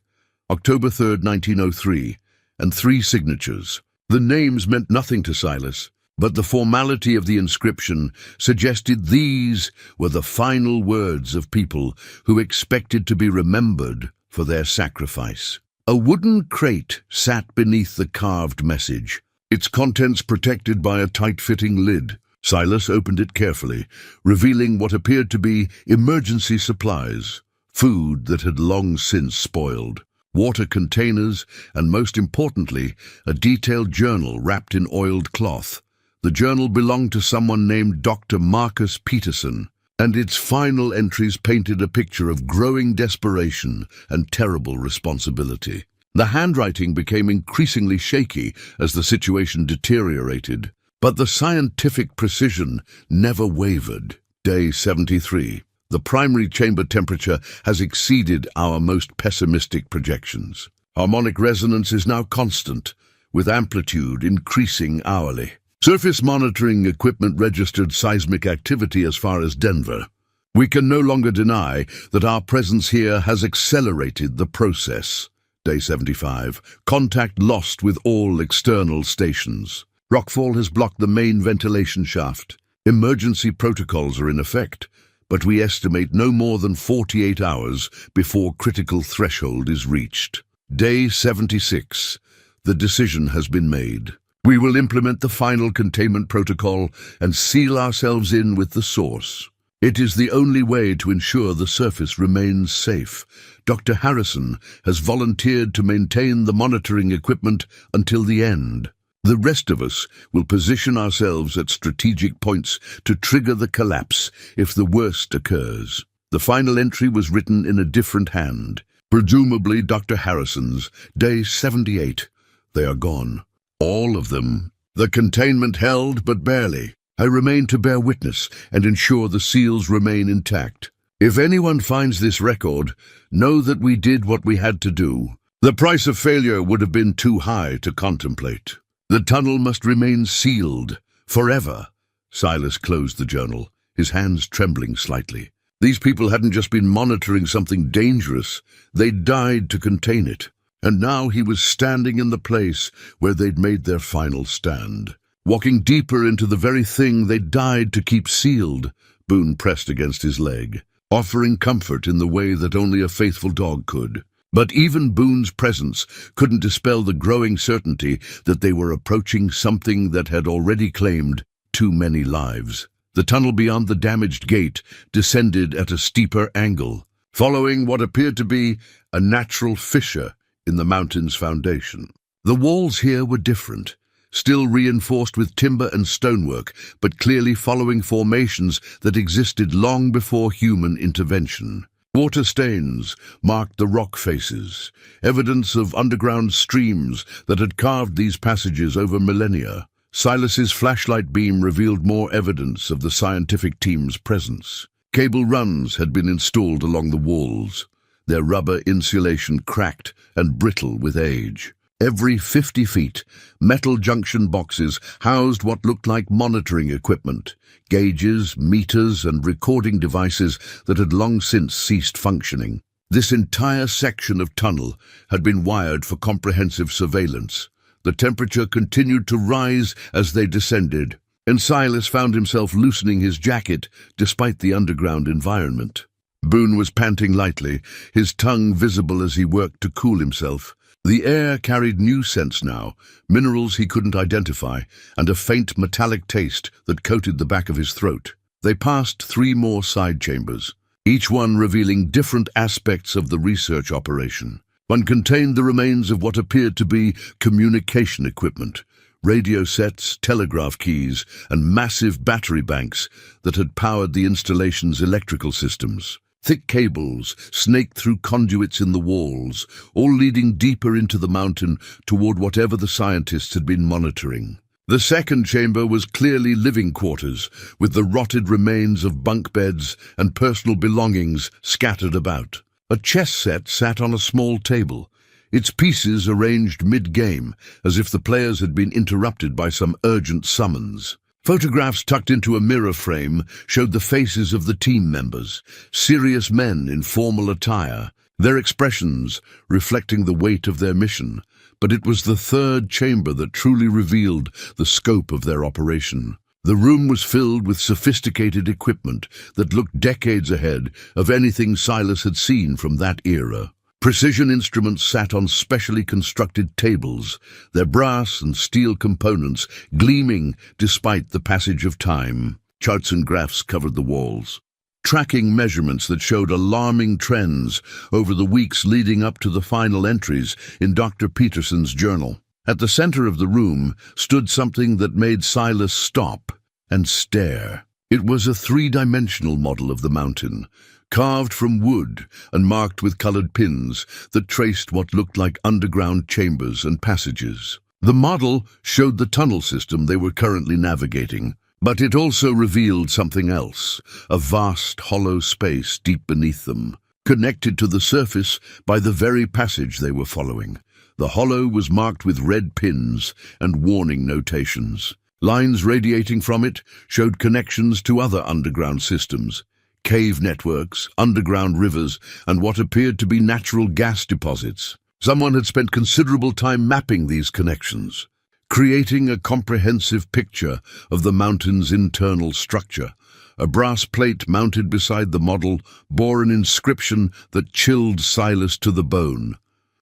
Speaker 1: October 3rd, 1903, and 3 signatures. The names meant nothing to Silas, but the formality of the inscription suggested these were the final words of people who expected to be remembered for their sacrifice. A wooden crate sat beneath the carved message, its contents protected by a tight-fitting lid. Silas opened it carefully, revealing what appeared to be emergency supplies, food that had long since spoiled, water containers, and most importantly, a detailed journal wrapped in oiled cloth. The journal belonged to someone named Dr. Marcus Peterson, and its final entries painted a picture of growing desperation and terrible responsibility. The handwriting became increasingly shaky as the situation deteriorated, but the scientific precision never wavered. Day 73. The primary chamber temperature has exceeded our most pessimistic projections. Harmonic resonance is now constant, with amplitude increasing hourly. Surface monitoring equipment registered seismic activity as far as Denver. We can no longer deny that our presence here has accelerated the process. Day 75. Contact lost with all external stations. Rockfall has blocked the main ventilation shaft. Emergency protocols are in effect, but we estimate no more than 48 hours before critical threshold is reached. Day 76. The decision has been made. We will implement the final containment protocol and seal ourselves in with the source. It is the only way to ensure the surface remains safe. Dr. Harrison has volunteered to maintain the monitoring equipment until the end. The rest of us will position ourselves at strategic points to trigger the collapse if the worst occurs. The final entry was written in a different hand, presumably Dr. Harrison's. Day 78. They are gone. All of them. The containment held, but barely. I remain to bear witness and ensure the seals remain intact. If anyone finds this record, know that we did what we had to do. The price of failure would have been too high to contemplate. The tunnel must remain sealed, forever. Silas closed the journal, his hands trembling slightly. These people hadn't just been monitoring something dangerous, they'd died to contain it. And now he was standing in the place where they'd made their final stand. Walking deeper into the very thing they died to keep sealed. Boone pressed against his leg, offering comfort in the way that only a faithful dog could. But even Boone's presence couldn't dispel the growing certainty that they were approaching something that had already claimed too many lives. The tunnel beyond the damaged gate descended at a steeper angle, following what appeared to be a natural fissure in the mountain's foundation. The walls here were different, still reinforced with timber and stonework, but clearly following formations that existed long before human intervention. Water stains marked the rock faces, evidence of underground streams that had carved these passages over millennia. Silas's flashlight beam revealed more evidence of the scientific team's presence. Cable runs had been installed along the walls, their rubber insulation cracked and brittle with age. Every 50 feet, metal junction boxes housed what looked like monitoring equipment, gauges, meters, and recording devices that had long since ceased functioning. This entire section of tunnel had been wired for comprehensive surveillance. The temperature continued to rise as they descended, and Silas found himself loosening his jacket despite the underground environment. Boone was panting lightly, his tongue visible as he worked to cool himself. The air carried new scents now, minerals he couldn't identify, and a faint metallic taste that coated the back of his throat. They passed 3 more side chambers, each one revealing different aspects of the research operation. One contained the remains of what appeared to be communication equipment, radio sets, telegraph keys, and massive battery banks that had powered the installation's electrical systems. Thick cables snaked through conduits in the walls, all leading deeper into the mountain toward whatever the scientists had been monitoring. The second chamber was clearly living quarters, with the rotted remains of bunk beds and personal belongings scattered about. A chess set sat on a small table, its pieces arranged mid-game, as if the players had been interrupted by some urgent summons. Photographs tucked into a mirror frame showed the faces of the team members, serious men in formal attire, their expressions reflecting the weight of their mission. But it was the third chamber that truly revealed the scope of their operation. The room was filled with sophisticated equipment that looked decades ahead of anything Silas had seen from that era. Precision instruments sat on specially constructed tables, their brass and steel components gleaming despite the passage of time. Charts and graphs covered the walls, tracking measurements that showed alarming trends over the weeks leading up to the final entries in Dr. Peterson's journal. At the center of the room stood something that made Silas stop and stare. It was a three-dimensional model of the mountain, carved from wood and marked with colored pins that traced what looked like underground chambers and passages. The model showed the tunnel system they were currently navigating, but it also revealed something else, a vast hollow space deep beneath them, connected to the surface by the very passage they were following. The hollow was marked with red pins and warning notations. Lines radiating from it showed connections to other underground systems, cave networks, underground rivers, and what appeared to be natural gas deposits. Someone had spent considerable time mapping these connections, creating a comprehensive picture of the mountain's internal structure. A brass plate mounted beside the model bore an inscription that chilled Silas to the bone.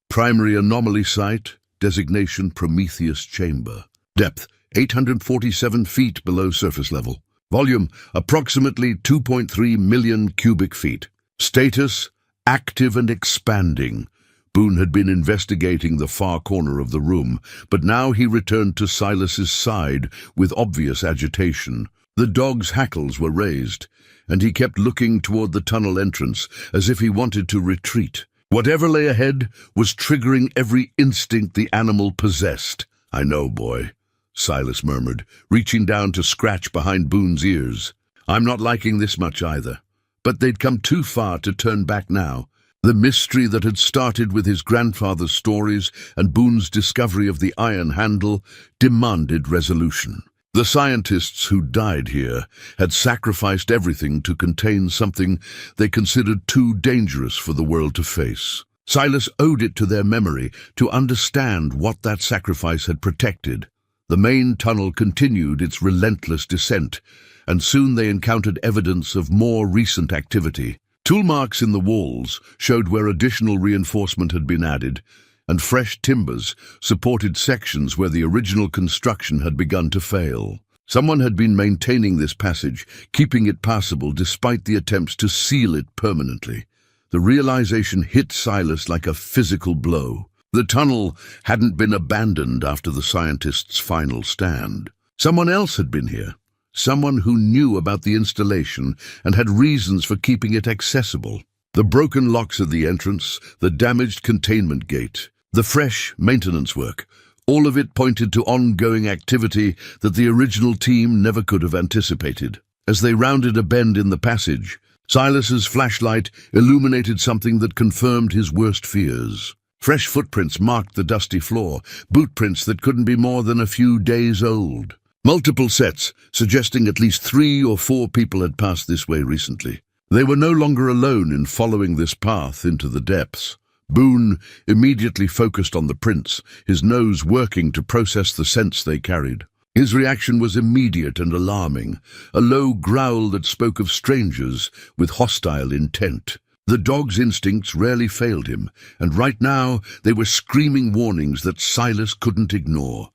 Speaker 1: Primary anomaly site, designation Prometheus Chamber. Depth, 847 feet below surface level. Volume, approximately 2.3 million cubic feet. Status, active and expanding. Boone had been investigating the far corner of the room, but now he returned to Silas's side with obvious agitation. The dog's hackles were raised, and he kept looking toward the tunnel entrance as if he wanted to retreat. Whatever lay ahead was triggering every instinct the animal possessed. "I know, boy," Silas murmured, reaching down to scratch behind Boone's ears. "I'm not liking this much either." But they'd come too far to turn back now. The mystery that had started with his grandfather's stories and Boone's discovery of the iron handle demanded resolution. The scientists who died here had sacrificed everything to contain something they considered too dangerous for the world to face. Silas owed it to their memory to understand what that sacrifice had protected. The main tunnel continued its relentless descent, and soon they encountered evidence of more recent activity. Tool marks in the walls showed where additional reinforcement had been added, and fresh timbers supported sections where the original construction had begun to fail. Someone had been maintaining this passage, keeping it passable despite the attempts to seal it permanently. The realization hit Silas like a physical blow. The tunnel hadn't been abandoned after the scientists' final stand. Someone else had been here. Someone who knew about the installation and had reasons for keeping it accessible. The broken locks at the entrance, the damaged containment gate, the fresh maintenance work, all of it pointed to ongoing activity that the original team never could have anticipated. As they rounded a bend in the passage, Silas's flashlight illuminated something that confirmed his worst fears. Fresh footprints marked the dusty floor, boot prints that couldn't be more than a few days old. Multiple sets, suggesting at least 3 or 4 people had passed this way recently. They were no longer alone in following this path into the depths. Boone immediately focused on the prints, his nose working to process the scents they carried. His reaction was immediate and alarming, a low growl that spoke of strangers with hostile intent. The dog's instincts rarely failed him, and right now they were screaming warnings that Silas couldn't ignore.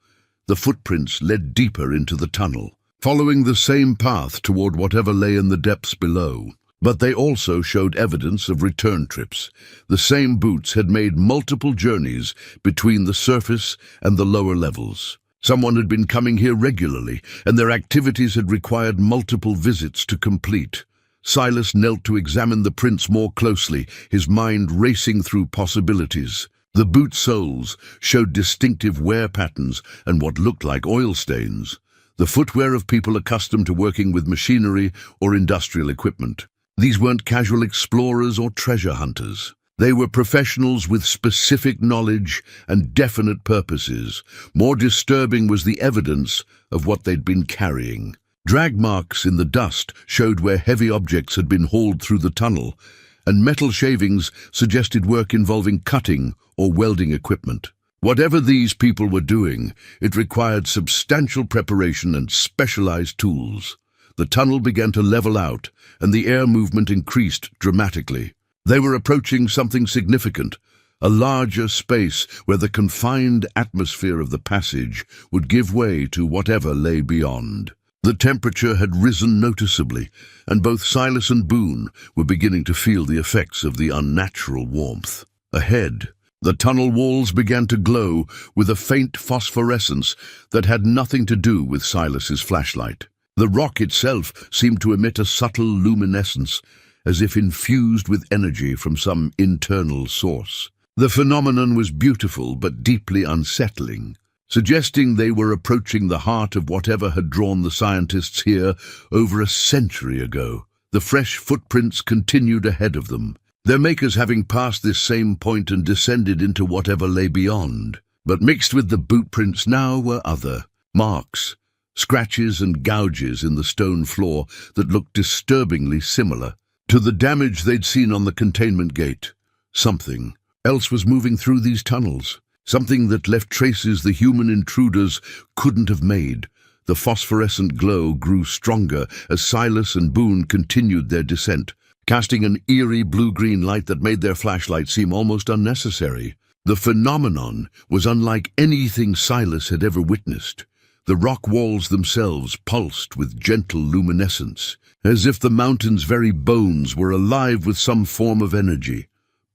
Speaker 1: The footprints led deeper into the tunnel, following the same path toward whatever lay in the depths below. But they also showed evidence of return trips. The same boots had made multiple journeys between the surface and the lower levels. Someone had been coming here regularly, and their activities had required multiple visits to complete. Silas knelt to examine the prints more closely, his mind racing through possibilities. The boot soles showed distinctive wear patterns and what looked like oil stains, the footwear of people accustomed to working with machinery or industrial equipment. These weren't casual explorers or treasure hunters. They were professionals with specific knowledge and definite purposes. More disturbing was the evidence of what they'd been carrying. Drag marks in the dust showed where heavy objects had been hauled through the tunnel, and metal shavings suggested work involving cutting or welding equipment. Whatever these people were doing, it required substantial preparation and specialized tools. The tunnel began to level out, and the air movement increased dramatically. They were approaching something significant, a larger space where the confined atmosphere of the passage would give way to whatever lay beyond. The temperature had risen noticeably, and both Silas and Boone were beginning to feel the effects of the unnatural warmth. Ahead, the tunnel walls began to glow with a faint phosphorescence that had nothing to do with Silas's flashlight. The rock itself seemed to emit a subtle luminescence, as if infused with energy from some internal source. The phenomenon was beautiful but deeply unsettling, suggesting they were approaching the heart of whatever had drawn the scientists here over a century ago. The fresh footprints continued ahead of them, their makers having passed this same point and descended into whatever lay beyond. But mixed with the boot prints now were other marks, scratches and gouges in the stone floor that looked disturbingly similar to the damage they'd seen on the containment gate. Something else was moving through these tunnels, something that left traces the human intruders couldn't have made. The phosphorescent glow grew stronger as Silas and Boone continued their descent, casting an eerie blue-green light that made their flashlight seem almost unnecessary. The phenomenon was unlike anything Silas had ever witnessed. The rock walls themselves pulsed with gentle luminescence, as if the mountain's very bones were alive with some form of energy.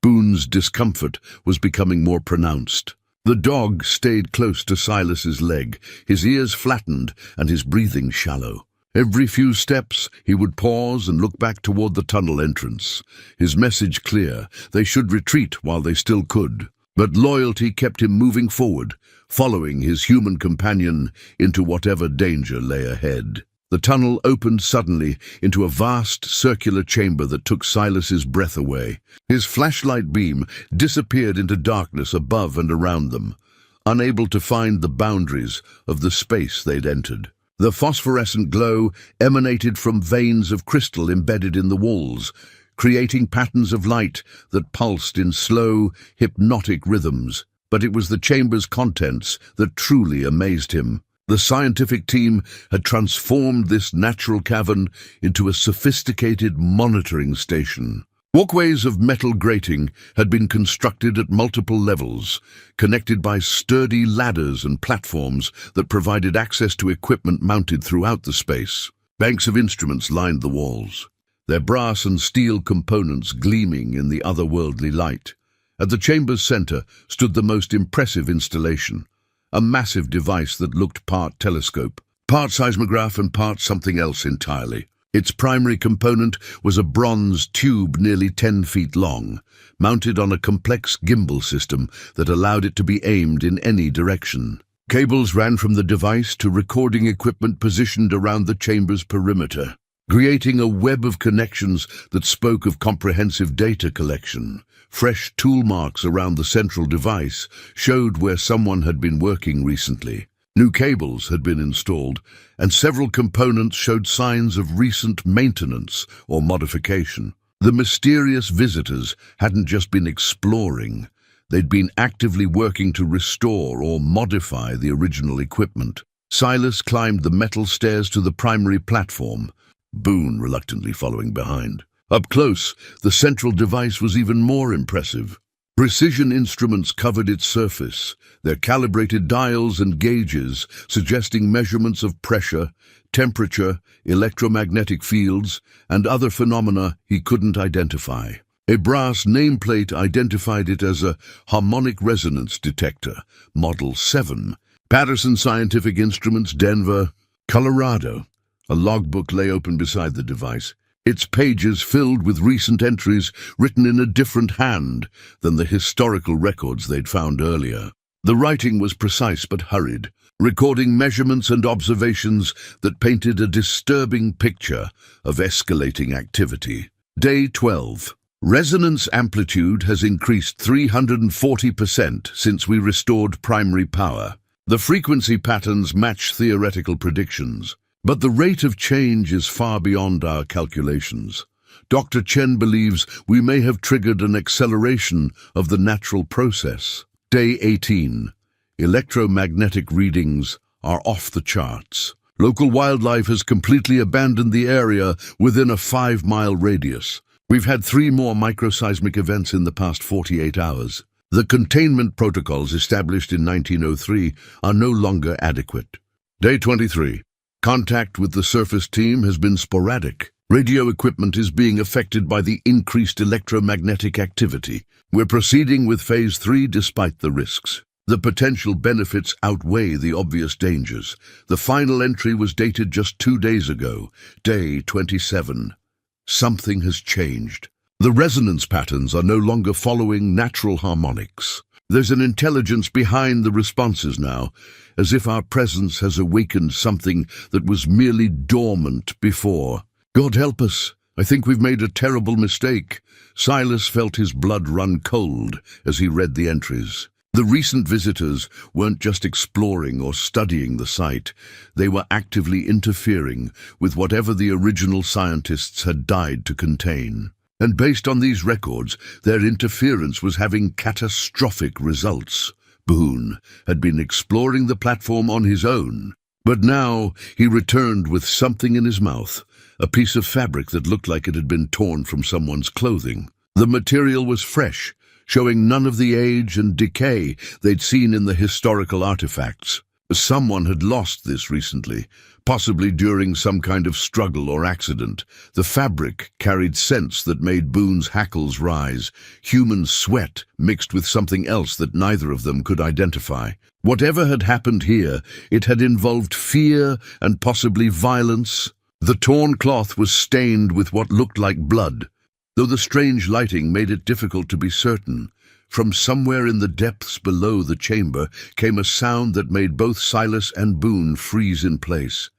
Speaker 1: Boone's discomfort was becoming more pronounced. The dog stayed close to Silas's leg, his ears flattened and his breathing shallow. Every few steps, he would pause and look back toward the tunnel entrance, his message clear: they should retreat while they still could. But loyalty kept him moving forward, following his human companion into whatever danger lay ahead. The tunnel opened suddenly into a vast circular chamber that took Silas's breath away. His flashlight beam disappeared into darkness above and around them, unable to find the boundaries of the space they'd entered. The phosphorescent glow emanated from veins of crystal embedded in the walls, creating patterns of light that pulsed in slow, hypnotic rhythms. But it was the chamber's contents that truly amazed him. The scientific team had transformed this natural cavern into a sophisticated monitoring station. Walkways of metal grating had been constructed at multiple levels, connected by sturdy ladders and platforms that provided access to equipment mounted throughout the space. Banks of instruments lined the walls, their brass and steel components gleaming in the otherworldly light. At the chamber's center stood the most impressive installation, a massive device that looked part telescope, part seismograph and part something else entirely. Its primary component was a bronze tube nearly 10 feet long, mounted on a complex gimbal system that allowed it to be aimed in any direction. Cables ran from the device to recording equipment positioned around the chamber's perimeter, creating a web of connections that spoke of comprehensive data collection. Fresh tool marks around the central device showed where someone had been working recently. New cables had been installed, and several components showed signs of recent maintenance or modification. The mysterious visitors hadn't just been exploring, they'd been actively working to restore or modify the original equipment. Silas climbed the metal stairs to the primary platform, Boone reluctantly following behind. Up close, the central device was even more impressive. Precision instruments covered its surface, their calibrated dials and gauges suggesting measurements of pressure, temperature, electromagnetic fields, and other phenomena he couldn't identify. A brass nameplate identified it as a harmonic resonance detector, Model 7, Patterson Scientific Instruments, Denver, Colorado. A logbook lay open beside the device, its pages filled with recent entries written in a different hand than the historical records they'd found earlier. The writing was precise but hurried, recording measurements and observations that painted a disturbing picture of escalating activity. Day 12. Resonance amplitude has increased 340% since we restored primary power. The frequency patterns match theoretical predictions, but the rate of change is far beyond our calculations. Dr. Chen believes we may have triggered an acceleration of the natural process. Day 18. Electromagnetic readings are off the charts. Local wildlife has completely abandoned the area within a 5-mile radius. We've had 3 more microseismic events in the past 48 hours. The containment protocols established in 1903 are no longer adequate. Day 23. Contact with the surface team has been sporadic. Radio equipment is being affected by the increased electromagnetic activity. We're proceeding with Phase 3 despite the risks. The potential benefits outweigh the obvious dangers. The final entry was dated just 2 days ago, Day 27. Something has changed. The resonance patterns are no longer following natural harmonics. There's an intelligence behind the responses now, as if our presence has awakened something that was merely dormant before. God help us. I think we've made a terrible mistake. Silas felt his blood run cold as he read the entries. The recent visitors weren't just exploring or studying the site. They were actively interfering with whatever the original scientists had died to contain. And based on these records, their interference was having catastrophic results. Boone had been exploring the platform on his own, but now he returned with something in his mouth, a piece of fabric that looked like it had been torn from someone's clothing. The material was fresh, showing none of the age and decay they'd seen in the historical artifacts. Someone had lost this recently, possibly during some kind of struggle or accident. The fabric carried scents that made Boone's hackles rise, human sweat mixed with something else that neither of them could identify. Whatever had happened here, it had involved fear and possibly violence. The torn cloth was stained with what looked like blood, though the strange lighting made it difficult to be certain. From somewhere in the depths below the chamber came a sound that made both Silas and Boone freeze in place.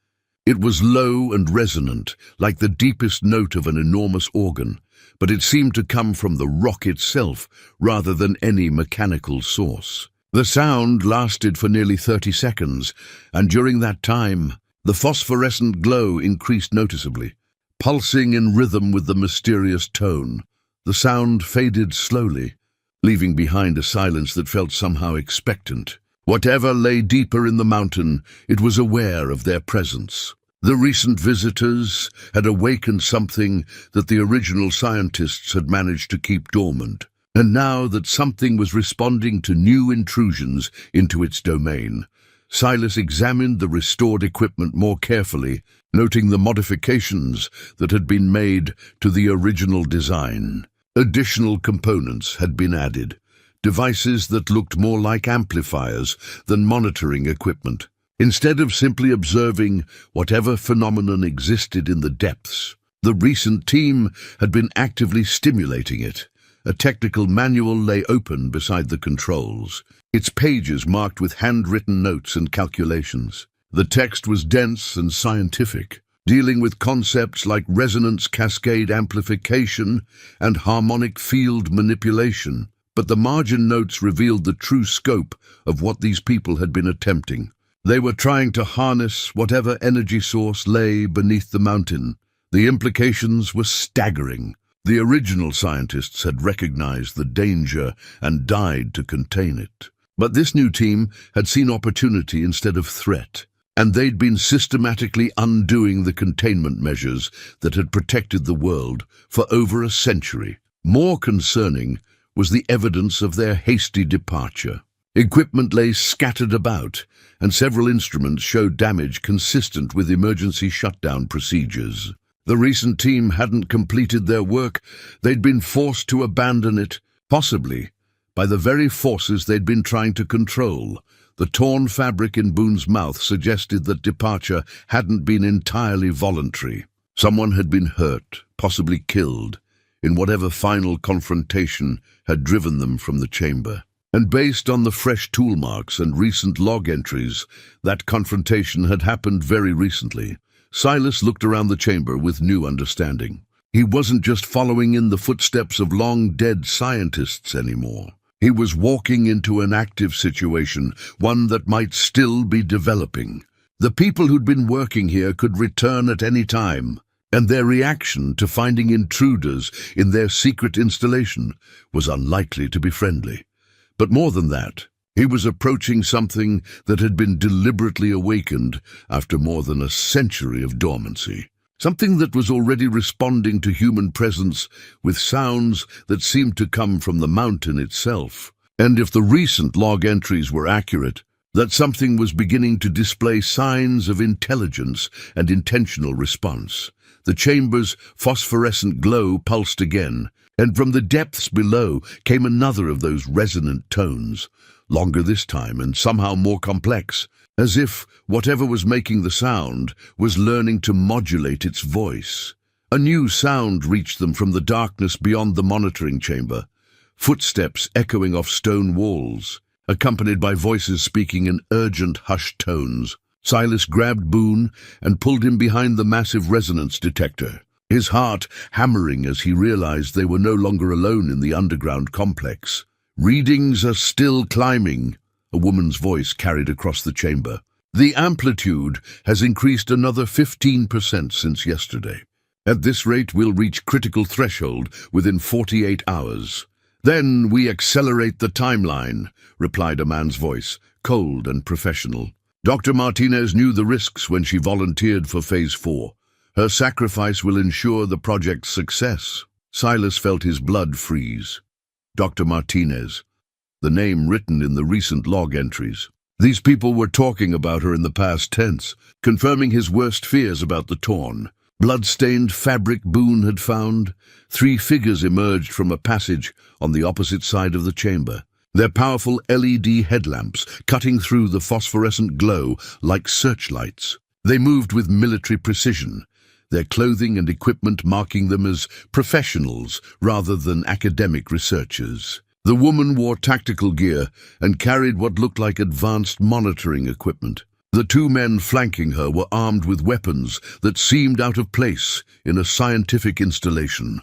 Speaker 1: It was low and resonant, like the deepest note of an enormous organ, but it seemed to come from the rock itself rather than any mechanical source. The sound lasted for nearly 30 seconds, and during that time, the phosphorescent glow increased noticeably, pulsing in rhythm with the mysterious tone. The sound faded slowly, leaving behind a silence that felt somehow expectant. Whatever lay deeper in the mountain, it was aware of their presence. The recent visitors had awakened something that the original scientists had managed to keep dormant, and now that something was responding to new intrusions into its domain, Silas examined the restored equipment more carefully, noting the modifications that had been made to the original design. Additional components had been added, devices that looked more like amplifiers than monitoring equipment. Instead of simply observing whatever phenomenon existed in the depths, the recent team had been actively stimulating it. A technical manual lay open beside the controls, its pages marked with handwritten notes and calculations. The text was dense and scientific, dealing with concepts like resonance cascade amplification and harmonic field manipulation. But the margin notes revealed the true scope of what these people had been attempting. They were trying to harness whatever energy source lay beneath the mountain. The implications were staggering. The original scientists had recognized the danger and died to contain it. But this new team had seen opportunity instead of threat, and they'd been systematically undoing the containment measures that had protected the world for over a century. More concerning was the evidence of their hasty departure. Equipment lay scattered about, and several instruments showed damage consistent with emergency shutdown procedures. The recent team hadn't completed their work. They'd been forced to abandon it, possibly by the very forces they'd been trying to control. The torn fabric in Boone's mouth suggested that departure hadn't been entirely voluntary. Someone had been hurt, possibly killed, in whatever final confrontation had driven them from the chamber. And based on the fresh tool marks and recent log entries, that confrontation had happened very recently. Silas looked around the chamber with new understanding. He wasn't just following in the footsteps of long-dead scientists anymore. He was walking into an active situation, one that might still be developing. The people who'd been working here could return at any time, and their reaction to finding intruders in their secret installation was unlikely to be friendly. But more than that, he was approaching something that had been deliberately awakened after more than a century of dormancy. Something that was already responding to human presence with sounds that seemed to come from the mountain itself. And if the recent log entries were accurate, that something was beginning to display signs of intelligence and intentional response. The chamber's phosphorescent glow pulsed again, and from the depths below came another of those resonant tones, longer this time and somehow more complex, as if whatever was making the sound was learning to modulate its voice. A new sound reached them from the darkness beyond the monitoring chamber, footsteps echoing off stone walls, accompanied by voices speaking in urgent, hushed tones. Silas grabbed Boone and pulled him behind the massive resonance detector, his heart hammering as he realized they were no longer alone in the underground complex. "Readings are still climbing," a woman's voice carried across the chamber. "The amplitude has increased another 15% since yesterday. At this rate, we'll reach critical threshold within 48 hours. Then we accelerate the timeline," replied a man's voice, cold and professional. Dr. Martinez knew the risks when she volunteered for Phase 4. Her sacrifice will ensure the project's success. Silas felt his blood freeze. Dr. Martinez, the name written in the recent log entries. These people were talking about her in the past tense, confirming his worst fears about the torn, blood-stained fabric Boone had found. 3 figures emerged from a passage on the opposite side of the chamber, their powerful LED headlamps cutting through the phosphorescent glow like searchlights. They moved with military precision, their clothing and equipment marking them as professionals rather than academic researchers. The woman wore tactical gear and carried what looked like advanced monitoring equipment. The 2 men flanking her were armed with weapons that seemed out of place in a scientific installation.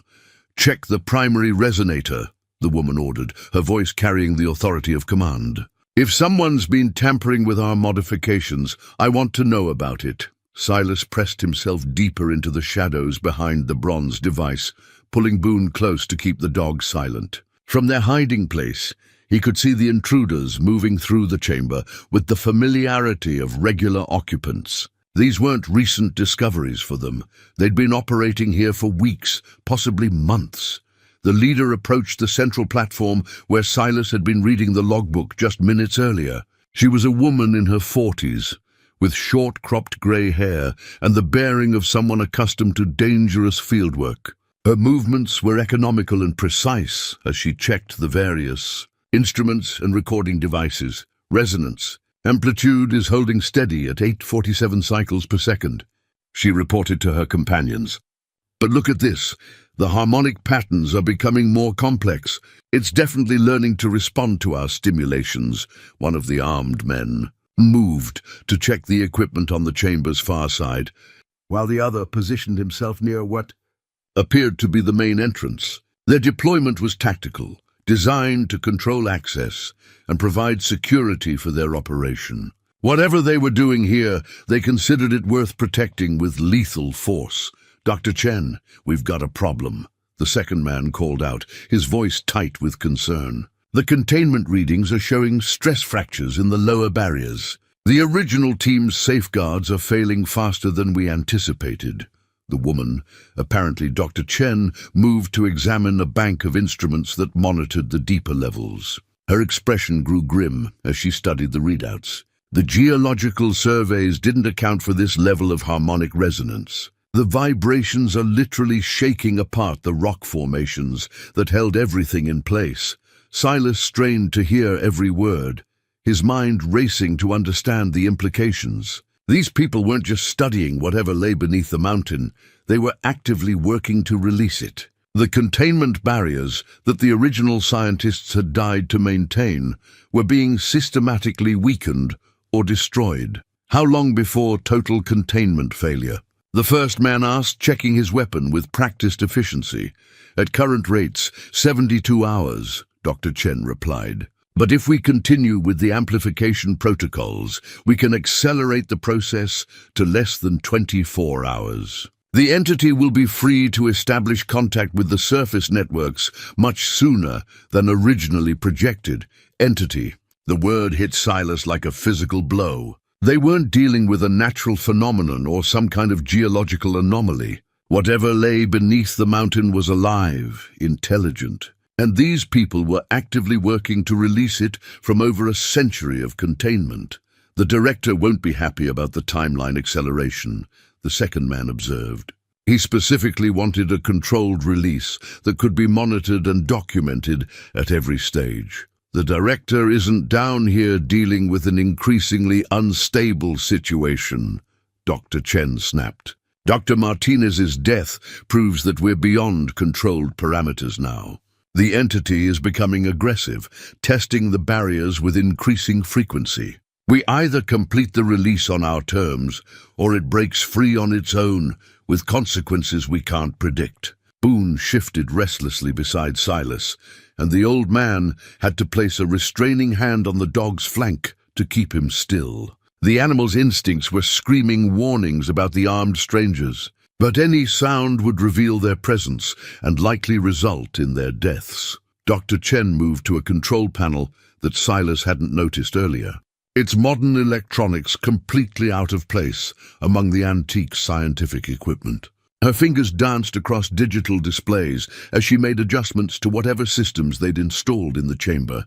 Speaker 1: "Check the primary resonator," the woman ordered, her voice carrying the authority of command. "If someone's been tampering with our modifications, I want to know about it." Silas pressed himself deeper into the shadows behind the bronze device, pulling Boone close to keep the dog silent. From their hiding place, he could see the intruders moving through the chamber with the familiarity of regular occupants. These weren't recent discoveries for them. They'd been operating here for weeks, possibly months. The leader approached the central platform where Silas had been reading the logbook just minutes earlier. She was a woman in her 40s, with short-cropped grey hair and the bearing of someone accustomed to dangerous fieldwork. Her movements were economical and precise as she checked the various instruments and recording devices. Resonance. Amplitude is holding steady at 847 cycles per second, she reported to her companions. But look at this. The harmonic patterns are becoming more complex. It's definitely learning to respond to our stimulations. One of the armed men moved to check the equipment on the chamber's far side, while the other positioned himself near what appeared to be the main entrance. Their deployment was tactical, designed to control access and provide security for their operation. Whatever they were doing here, they considered it worth protecting with lethal force. "Dr. Chen, we've got a problem," the second man called out, his voice tight with concern. "The containment readings are showing stress fractures in the lower barriers. The original team's safeguards are failing faster than we anticipated." The woman, apparently Dr. Chen, moved to examine a bank of instruments that monitored the deeper levels. Her expression grew grim as she studied the readouts. The geological surveys didn't account for this level of harmonic resonance. The vibrations are literally shaking apart the rock formations that held everything in place. Silas strained to hear every word, his mind racing to understand the implications. These people weren't just studying whatever lay beneath the mountain, they were actively working to release it. The containment barriers that the original scientists had died to maintain were being systematically weakened or destroyed. How long before total containment failure? The first man asked, checking his weapon with practiced efficiency. "At current rates, 72 hours, Dr. Chen replied. "But if we continue with the amplification protocols, we can accelerate the process to less than 24 hours. The entity will be free to establish contact with the surface networks much sooner than originally projected." Entity. The word hit Silas like a physical blow. They weren't dealing with a natural phenomenon or some kind of geological anomaly. Whatever lay beneath the mountain was alive, intelligent, And these people were actively working to release it from over a century of containment. The director won't be happy about the timeline acceleration, the second man observed. He specifically wanted a controlled release that could be monitored and documented at every stage. The director isn't down here dealing with an increasingly unstable situation, Dr. Chen snapped. Dr. Martinez's death proves that we're beyond controlled parameters now. The entity is becoming aggressive, testing the barriers with increasing frequency. We either complete the release on our terms, or it breaks free on its own, with consequences we can't predict. Boone shifted restlessly beside Silas, and the old man had to place a restraining hand on the dog's flank to keep him still. The animal's instincts were screaming warnings about the armed strangers, but any sound would reveal their presence and likely result in their deaths. Dr. Chen moved to a control panel that Silas hadn't noticed earlier. Its modern electronics completely out of place among the antique scientific equipment. Her fingers danced across digital displays as she made adjustments to whatever systems they'd installed in the chamber.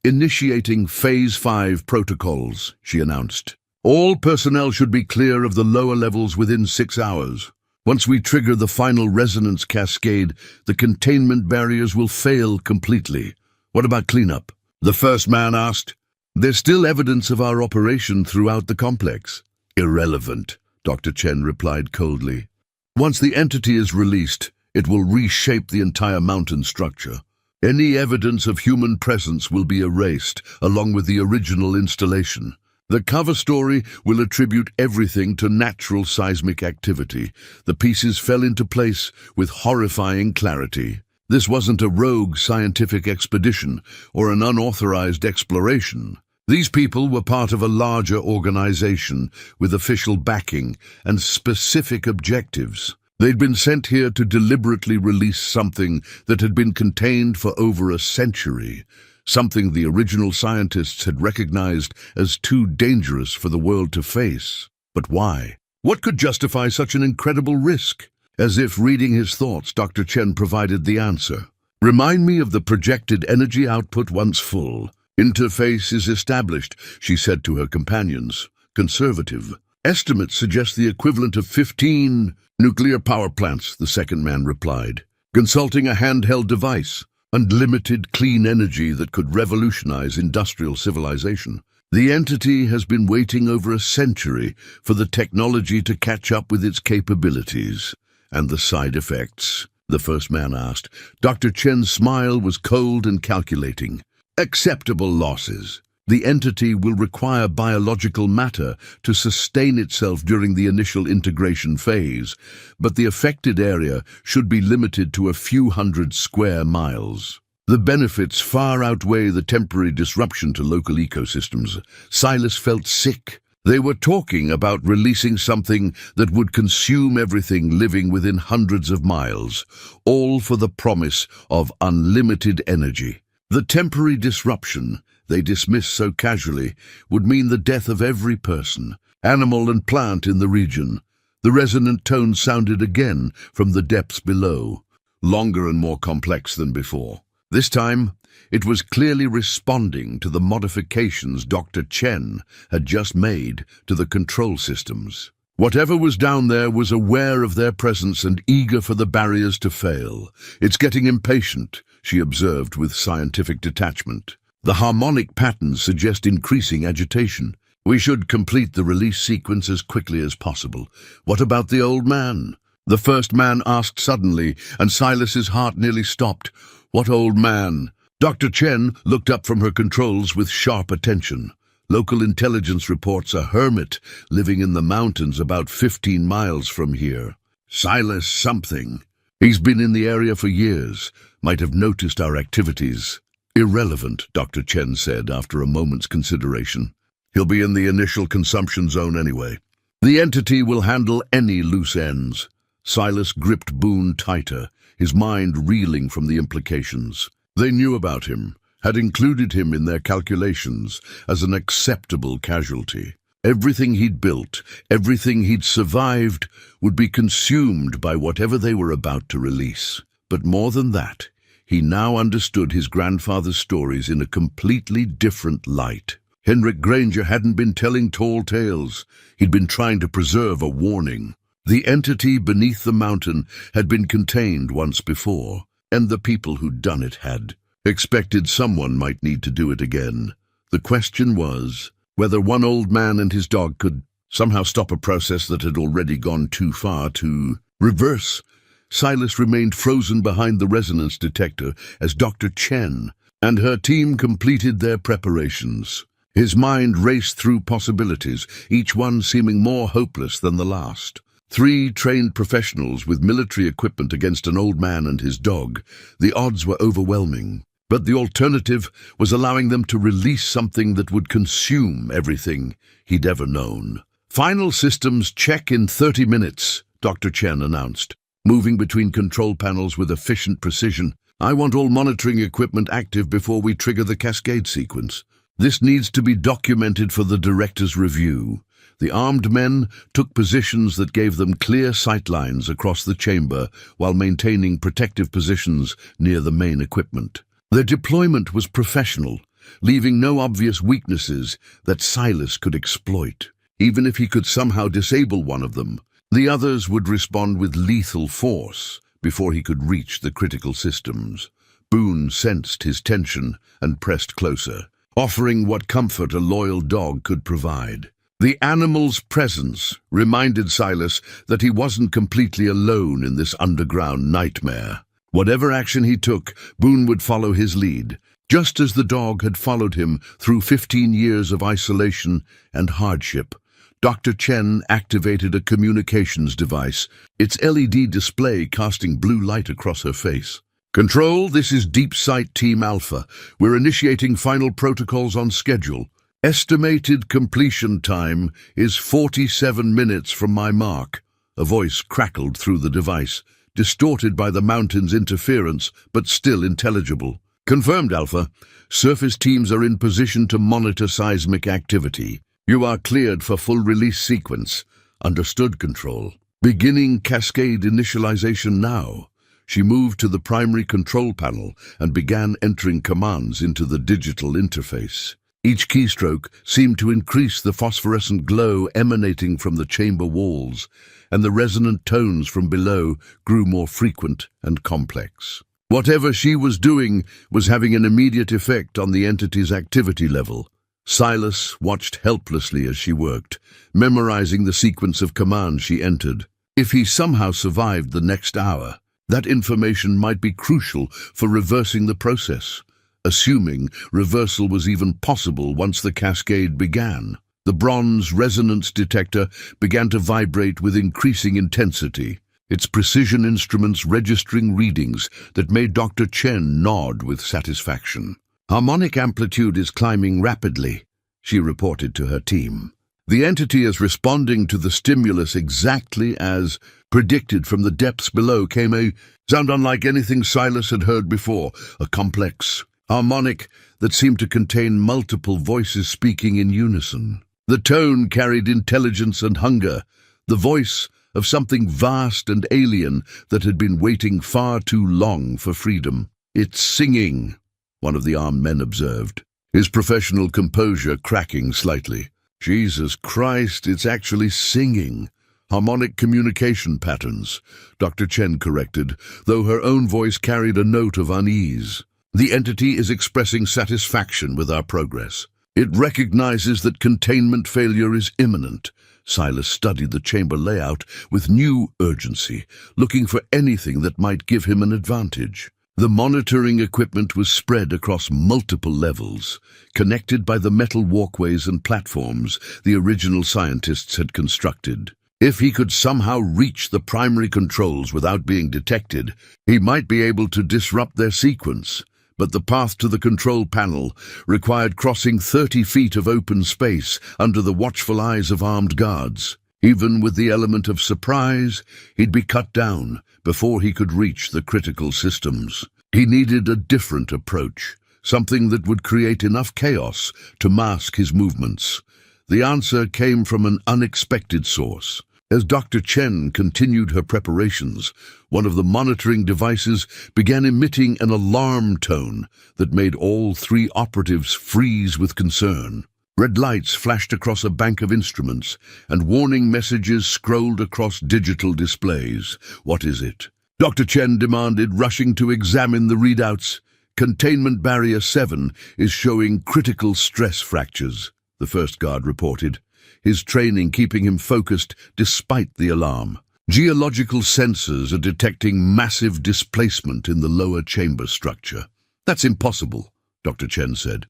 Speaker 1: Initiating Phase 5 protocols, she announced. All personnel should be clear of the lower levels within 6 hours. Once we trigger the final resonance cascade, the containment barriers will fail completely. What about cleanup? The first man asked. There's still evidence of our operation throughout the complex. Irrelevant, Dr. Chen replied coldly. Once the entity is released, it will reshape the entire mountain structure. Any evidence of human presence will be erased, along with the original installation. The cover story will attribute everything to natural seismic activity. The pieces fell into place with horrifying clarity. This wasn't a rogue scientific expedition or an unauthorized exploration. These people were part of a larger organization with official backing and specific objectives. They'd been sent here to deliberately release something that had been contained for over a century, something the original scientists had recognized as too dangerous for the world to face. But why? What could justify such an incredible risk? As if reading his thoughts, Dr. Chen provided the answer. Remind me of the projected energy output once full. Interface is established, she said to her companions. Conservative. Estimates suggest the equivalent of 15 nuclear power plants, the second man replied. Consulting a handheld device. Unlimited clean energy that could revolutionize industrial civilization. The entity has been waiting over a century for the technology to catch up with its capabilities. And the side effects? The first man asked. Dr. Chen's smile was cold and calculating. Acceptable losses. The entity will require biological matter to sustain itself during the initial integration phase, but the affected area should be limited to a few hundred square miles. The benefits far outweigh the temporary disruption to local ecosystems. Silas felt sick. They were talking about releasing something that would consume everything living within hundreds of miles, all for the promise of unlimited energy. The temporary disruption they dismissed so casually would mean the death of every person, animal and plant in the region. The resonant tone sounded again from the depths below, longer and more complex than before. This time, it was clearly responding to the modifications Dr. Chen had just made to the control systems. Whatever was down there was aware of their presence and eager for the barriers to fail. It's getting impatient, she observed with scientific detachment. The harmonic patterns suggest increasing agitation. We should complete the release sequence as quickly as possible. What about the old man? The first man asked suddenly, and Silas's heart nearly stopped. What old man? Dr. Chen looked up from her controls with sharp attention. Local intelligence reports a hermit living in the mountains about 15 miles from here. Silas something. He's been in the area for years, might have noticed our activities. Irrelevant, Dr. Chen said after a moment's consideration. He'll be in the initial consumption zone anyway. The entity will handle any loose ends. Silas gripped Boone tighter, his mind reeling from the implications. They knew about him, had included him in their calculations as an acceptable casualty. Everything he'd built, everything he'd survived, would be consumed by whatever they were about to release. But more than that, He now understood his grandfather's stories in a completely different light. Henrik Granger hadn't been telling tall tales. He'd been trying to preserve a warning. The entity beneath the mountain had been contained once before, and the people who'd done it had expected someone might need to do it again. The question was whether one old man and his dog could somehow stop a process that had already gone too far to reverse. Silas remained frozen behind the resonance detector as Dr. Chen and her team completed their preparations. His mind raced through possibilities, each one seeming more hopeless than the last. 3 trained professionals with military equipment against an old man and his dog. The odds were overwhelming, but the alternative was allowing them to release something that would consume everything he'd ever known. "Final systems check in 30 minutes, Dr. Chen announced, moving between control panels with efficient precision. "I want all monitoring equipment active before we trigger the cascade sequence. This needs to be documented for the director's review." The armed men took positions that gave them clear sightlines across the chamber while maintaining protective positions near the main equipment. Their deployment was professional, leaving no obvious weaknesses that Silas could exploit. Even if he could somehow disable one of them, the others would respond with lethal force before he could reach the critical systems. Boone sensed his tension and pressed closer, offering what comfort a loyal dog could provide. The animal's presence reminded Silas that he wasn't completely alone in this underground nightmare. Whatever action he took, Boone would follow his lead, just as the dog had followed him through 15 years of isolation and hardship. Dr. Chen activated a communications device, its LED display casting blue light across her face. "Control, this is Deep Sight Team Alpha. We're initiating final protocols on schedule. Estimated completion time is 47 minutes from my mark." A voice crackled through the device, distorted by the mountain's interference, but still intelligible. "Confirmed, Alpha. Surface teams are in position to monitor seismic activity. You are cleared for full release sequence." "Understood, Control. Beginning cascade initialization now." She moved to the primary control panel and began entering commands into the digital interface. Each keystroke seemed to increase the phosphorescent glow emanating from the chamber walls, and the resonant tones from below grew more frequent and complex. Whatever she was doing was having an immediate effect on the entity's activity level. Silas watched helplessly as she worked, memorizing the sequence of commands she entered. If he somehow survived the next hour, that information might be crucial for reversing the process. Assuming reversal was even possible once the cascade began. The bronze resonance detector began to vibrate with increasing intensity, its precision instruments registering readings that made Dr. Chen nod with satisfaction. "Harmonic amplitude is climbing rapidly," she reported to her team. "The entity is responding to the stimulus exactly as predicted. From the depths below came a sound unlike anything Silas had heard before, a complex harmonic that seemed to contain multiple voices speaking in unison. The tone carried intelligence and hunger, the voice of something vast and alien that had been waiting far too long for freedom. "It's singing," one of the armed men observed, his professional composure cracking slightly. "Jesus Christ, it's actually singing." "Harmonic communication patterns," Dr. Chen corrected, though her own voice carried a note of unease. "The entity is expressing satisfaction with our progress. It recognizes that containment failure is imminent." Silas studied the chamber layout with new urgency, looking for anything that might give him an advantage. The monitoring equipment was spread across multiple levels, connected by the metal walkways and platforms the original scientists had constructed. If he could somehow reach the primary controls without being detected, he might be able to disrupt their sequence. But the path to the control panel required crossing 30 feet of open space under the watchful eyes of armed guards. Even with the element of surprise, he'd be cut down before he could reach the critical systems. He needed a different approach, something that would create enough chaos to mask his movements. The answer came from an unexpected source. As Dr. Chen continued her preparations, one of the monitoring devices began emitting an alarm tone that made all three operatives freeze with concern. Red lights flashed across a bank of instruments, and warning messages scrolled across digital displays. "What is it?" Dr. Chen demanded, rushing to examine the readouts. "Containment Barrier 7 is showing critical stress fractures," the first guard reported, his training keeping him focused despite the alarm. "Geological sensors are detecting massive displacement in the lower chamber structure." "That's impossible," Dr. Chen said,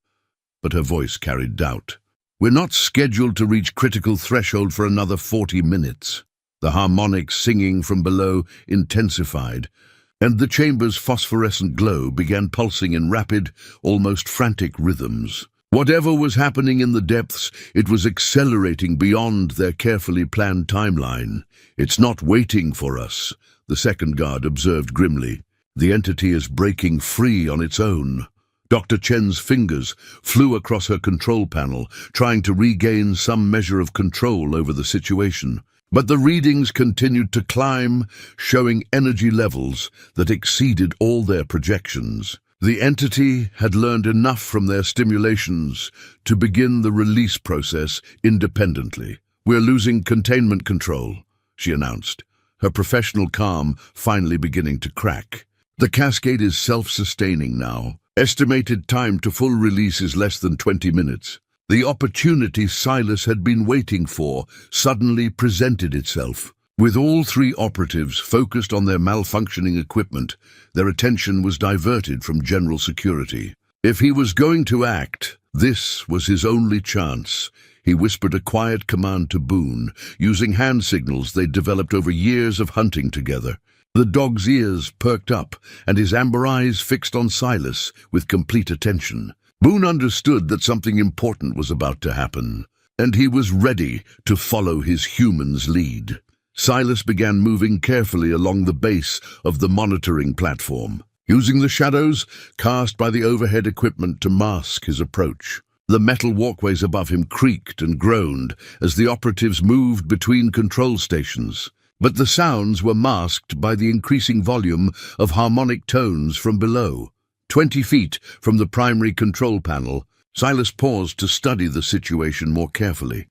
Speaker 1: but her voice carried doubt. "We're not scheduled to reach critical threshold for another 40 minutes. The harmonic singing from below intensified, and the chamber's phosphorescent glow began pulsing in rapid, almost frantic rhythms. Whatever was happening in the depths, it was accelerating beyond their carefully planned timeline. "It's not waiting for us," the second guard observed grimly. "The entity is breaking free on its own." Dr. Chen's fingers flew across her control panel, trying to regain some measure of control over the situation. But the readings continued to climb, showing energy levels that exceeded all their projections. The entity had learned enough from their stimulations to begin the release process independently. "We're losing containment control," she announced, her professional calm finally beginning to crack. "The cascade is self-sustaining now. Estimated time to full release is less than 20 minutes. The opportunity Silas had been waiting for suddenly presented itself. With all three operatives focused on their malfunctioning equipment, their attention was diverted from general security. If he was going to act, this was his only chance. He whispered a quiet command to Boone, using hand signals they'd developed over years of hunting together. The dog's ears perked up, and his amber eyes fixed on Silas with complete attention. Boone understood that something important was about to happen, and he was ready to follow his human's lead. Silas began moving carefully along the base of the monitoring platform, using the shadows cast by the overhead equipment to mask his approach. The metal walkways above him creaked and groaned as the operatives moved between control stations. But the sounds were masked by the increasing volume of harmonic tones from below. 20 feet from the primary control panel, Silas paused to study the situation more carefully.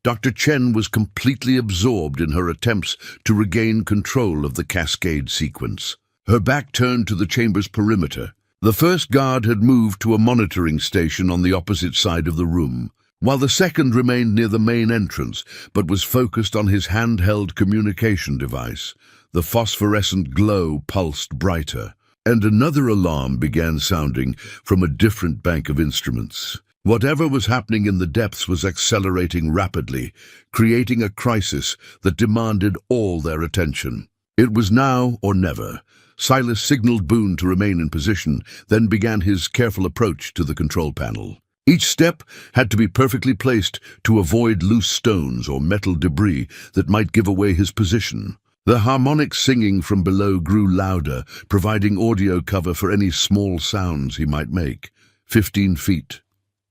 Speaker 1: Dr. Chen was completely absorbed in her attempts to regain control of the cascade sequence. Her back turned to the chamber's perimeter. The first guard had moved to a monitoring station on the opposite side of the room, while the second remained near the main entrance, but was focused on his handheld communication device. The phosphorescent glow pulsed brighter, and another alarm began sounding from a different bank of instruments. Whatever was happening in the depths was accelerating rapidly, creating a crisis that demanded all their attention. It was now or never. Silas signaled Boone to remain in position, then began his careful approach to the control panel. Each step had to be perfectly placed to avoid loose stones or metal debris that might give away his position. The harmonic singing from below grew louder, providing audio cover for any small sounds he might make. 15 feet,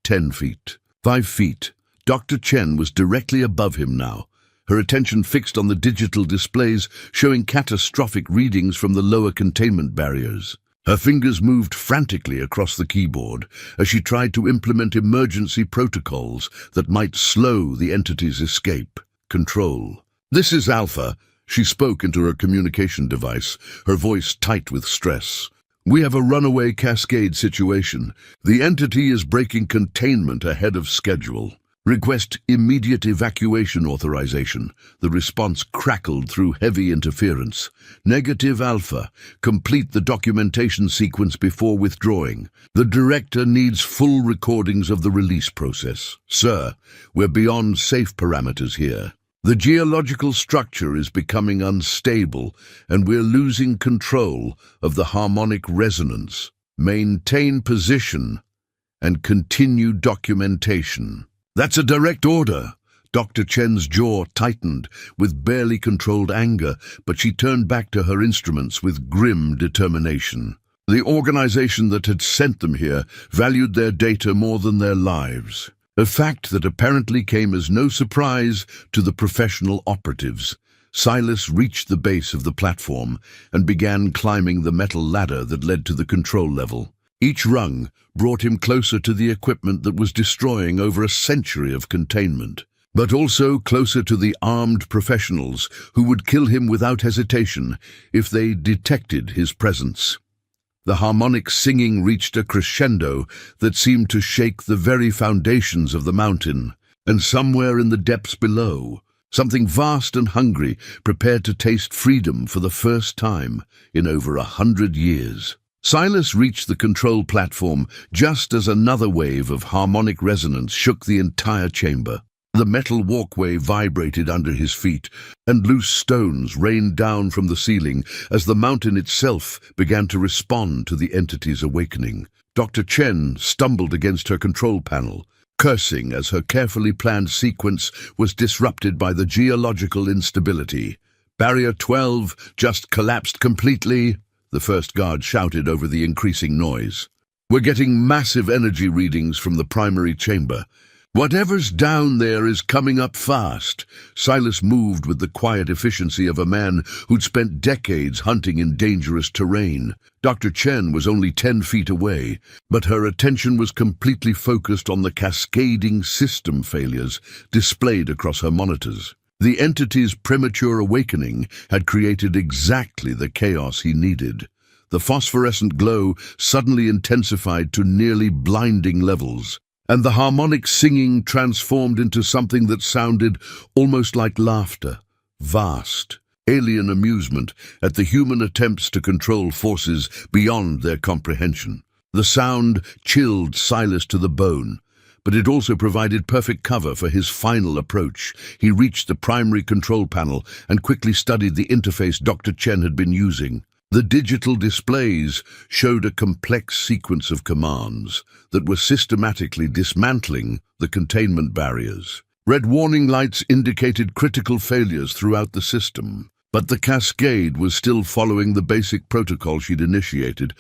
Speaker 1: 10 feet, 5 feet. Dr. Chen was directly above him now, her attention fixed on the digital displays showing catastrophic readings from the lower containment barriers. Her fingers moved frantically across the keyboard as she tried to implement emergency protocols that might slow the entity's escape. Control. "This is Alpha," she spoke into her communication device, her voice tight with stress. "We have a runaway cascade situation. The entity is breaking containment ahead of schedule. Request immediate evacuation authorization." The response crackled through heavy interference. "Negative Alpha. Complete the documentation sequence before withdrawing. The director needs full recordings of the release process. Sir, we're beyond safe parameters here. The geological structure is becoming unstable, and we're losing control of the harmonic resonance. Maintain position and continue documentation." "That's a direct order." Dr. Chen's jaw tightened with barely controlled anger, but she turned back to her instruments with grim determination. The organization that had sent them here valued their data more than their lives, a fact that apparently came as no surprise to the professional operatives. Silas reached the base of the platform and began climbing the metal ladder that led to the control level. Each rung brought him closer to the equipment that was destroying over a century of containment, but also closer to the armed professionals who would kill him without hesitation if they detected his presence. The harmonic singing reached a crescendo that seemed to shake the very foundations of the mountain, and somewhere in the depths below, something vast and hungry prepared to taste freedom for the first time in over 100 years. Silas reached the control platform just as another wave of harmonic resonance shook the entire chamber. The metal walkway vibrated under his feet, and loose stones rained down from the ceiling as the mountain itself began to respond to the entity's awakening. Dr. Chen stumbled against her control panel, cursing as her carefully planned sequence was disrupted by the geological instability. "Barrier 12 just collapsed completely," the first guard shouted over the increasing noise. "We're getting massive energy readings from the primary chamber. Whatever's down there is coming up fast." Silas moved with the quiet efficiency of a man who'd spent decades hunting in dangerous terrain. Dr. Chen was only 10 feet away, but her attention was completely focused on the cascading system failures displayed across her monitors. The entity's premature awakening had created exactly the chaos he needed. The phosphorescent glow suddenly intensified to nearly blinding levels, and the harmonic singing transformed into something that sounded almost like laughter, vast, alien amusement at the human attempts to control forces beyond their comprehension. The sound chilled Silas to the bone, but it also provided perfect cover for his final approach. He reached the primary control panel and quickly studied the interface Dr. Chen had been using. The digital displays showed a complex sequence of commands that were systematically dismantling the containment barriers. Red warning lights indicated critical failures throughout the system, but the cascade was still following the basic protocol she'd initiated.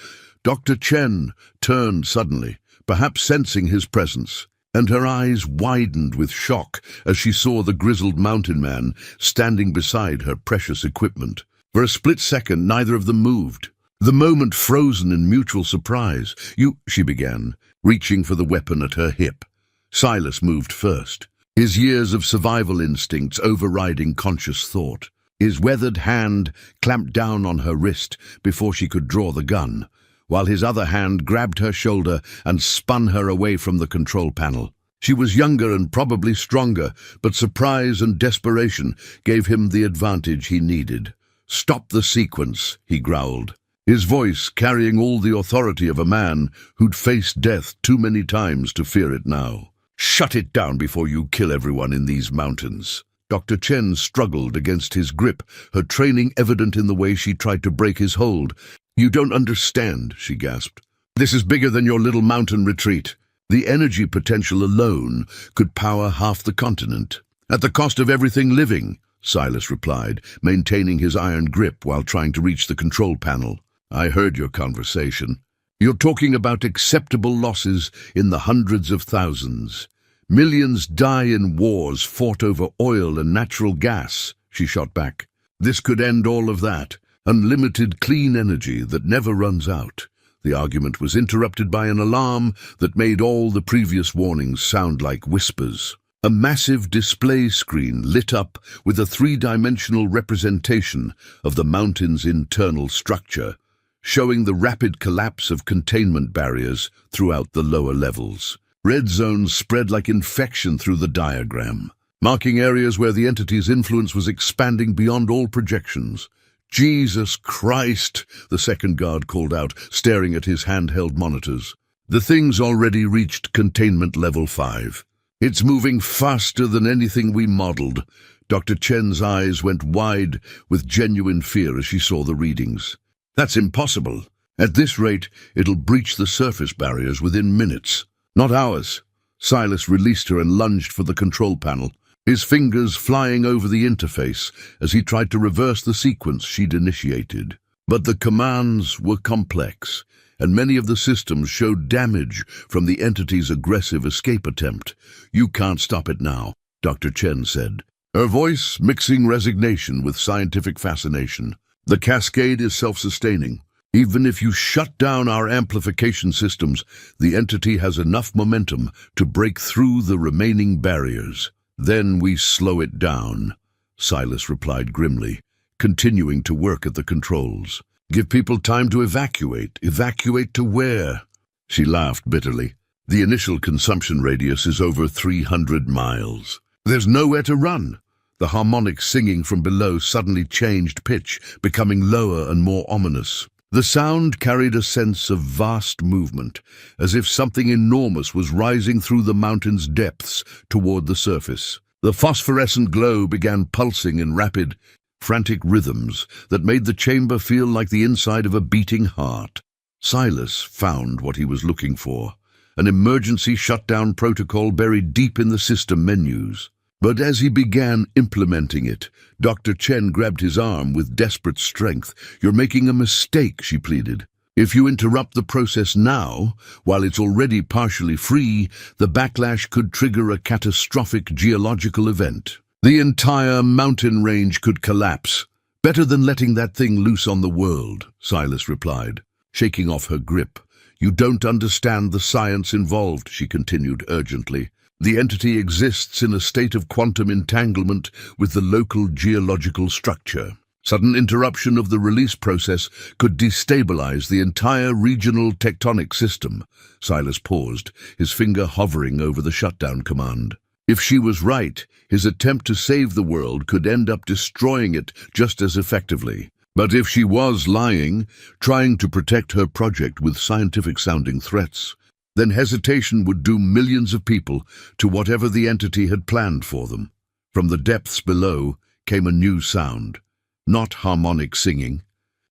Speaker 1: Dr. Chen turned suddenly, perhaps sensing his presence, and her eyes widened with shock as she saw the grizzled mountain man standing beside her precious equipment. For a split second, neither of them moved, the moment frozen in mutual surprise. "You," she began, reaching for the weapon at her hip. Silas moved first, his years of survival instincts overriding conscious thought. His weathered hand clamped down on her wrist before she could draw the gun, while his other hand grabbed her shoulder and spun her away from the control panel. She was younger and probably stronger, but surprise and desperation gave him the advantage he needed. "Stop the sequence," he growled, his voice carrying all the authority of a man who'd faced death too many times to fear it now. "Shut it down before you kill everyone in these mountains." Dr. Chen struggled against his grip, her training evident in the way she tried to break his hold. "You don't understand," she gasped. "This is bigger than your little mountain retreat. The energy potential alone could power half the continent, at the cost of everything living," Silas replied, maintaining his iron grip while trying to reach the control panel. "I heard your conversation. You're talking about acceptable losses in the hundreds of thousands. Millions die in wars fought over oil and natural gas," she shot back. "This could end all of that. Unlimited clean energy that never runs out." The argument was interrupted by an alarm that made all the previous warnings sound like whispers. A massive display screen lit up with a three-dimensional representation of the mountain's internal structure, showing the rapid collapse of containment barriers throughout the lower levels. Red zones spread like infection through the diagram, marking areas where the entity's influence was expanding beyond all projections. "Jesus Christ," the second guard called out, staring at his handheld monitors. "The thing's already reached containment level 5. It's moving faster than anything we modeled." Dr. Chen's eyes went wide with genuine fear as she saw the readings. "That's impossible. At this rate, it'll breach the surface barriers within minutes, not hours." Silas released her and lunged for the control panel, his fingers flying over the interface as he tried to reverse the sequence she'd initiated. But the commands were complex, and many of the systems showed damage from the entity's aggressive escape attempt. "You can't stop it now," Dr. Chen said. her voice mixing resignation with scientific fascination. "The cascade is self-sustaining. Even if you shut down our amplification systems, the entity has enough momentum to break through the remaining barriers. Then we slow it down," Silas replied grimly, continuing to work at the controls. "Give people time to evacuate. Evacuate to where?" She laughed bitterly. "The initial consumption radius is over 300 miles. There's nowhere to run." The harmonic singing from below suddenly changed pitch, becoming lower and more ominous. The sound carried a sense of vast movement, as if something enormous was rising through the mountain's depths toward the surface. The phosphorescent glow began pulsing in rapid, frantic rhythms that made the chamber feel like the inside of a beating heart. Silas found what he was looking for, an emergency shutdown protocol buried deep in the system menus. But as he began implementing it, Dr. Chen grabbed his arm with desperate strength. "You're making a mistake," she pleaded. "If you interrupt the process now, while it's already partially free, the backlash could trigger a catastrophic geological event. The entire mountain range could collapse. Better than letting that thing loose on the world," Silas replied, shaking off her grip. "You don't understand the science involved," she continued urgently. "The entity exists in a state of quantum entanglement with the local geological structure. Sudden interruption of the release process could destabilize the entire regional tectonic system." Silas paused, his finger hovering over the shutdown command. If she was right, his attempt to save the world could end up destroying it just as effectively. But if she was lying, trying to protect her project with scientific-sounding threats, then hesitation would doom millions of people to whatever the entity had planned for them. From the depths below came a new sound, not harmonic singing,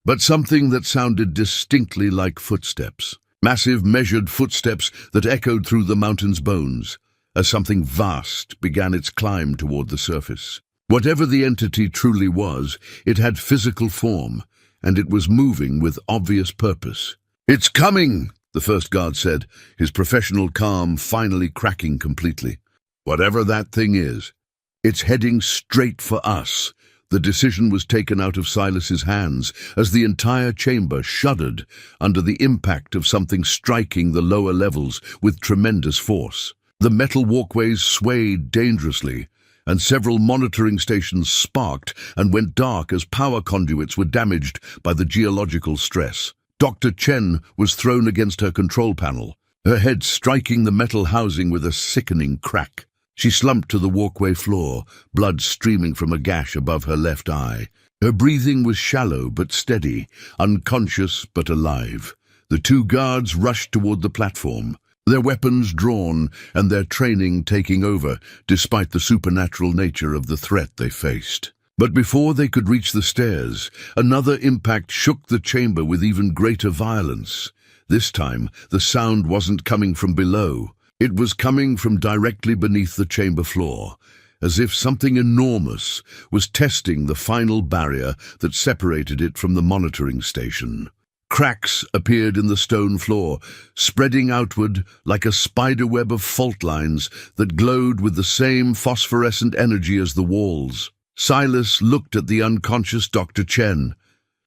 Speaker 1: but something that sounded distinctly like footsteps, massive measured footsteps that echoed through the mountain's bones, as something vast began its climb toward the surface. Whatever the entity truly was, it had physical form, and it was moving with obvious purpose. "It's coming!" the first guard said, his professional calm finally cracking completely. "Whatever that thing is, it's heading straight for us." The decision was taken out of Silas's hands as the entire chamber shuddered under the impact of something striking the lower levels with tremendous force. The metal walkways swayed dangerously, and several monitoring stations sparked and went dark as power conduits were damaged by the geological stress. Dr. Chen was thrown against her control panel, her head striking the metal housing with a sickening crack. She slumped to the walkway floor, blood streaming from a gash above her left eye. Her breathing was shallow but steady, unconscious but alive. The two guards rushed toward the platform, their weapons drawn and their training taking over, despite the supernatural nature of the threat they faced. But before they could reach the stairs, another impact shook the chamber with even greater violence. This time, the sound wasn't coming from below. It was coming from directly beneath the chamber floor, as if something enormous was testing the final barrier that separated it from the monitoring station. Cracks appeared in the stone floor, spreading outward like a spiderweb of fault lines that glowed with the same phosphorescent energy as the walls. Silas looked at the unconscious Dr. Chen,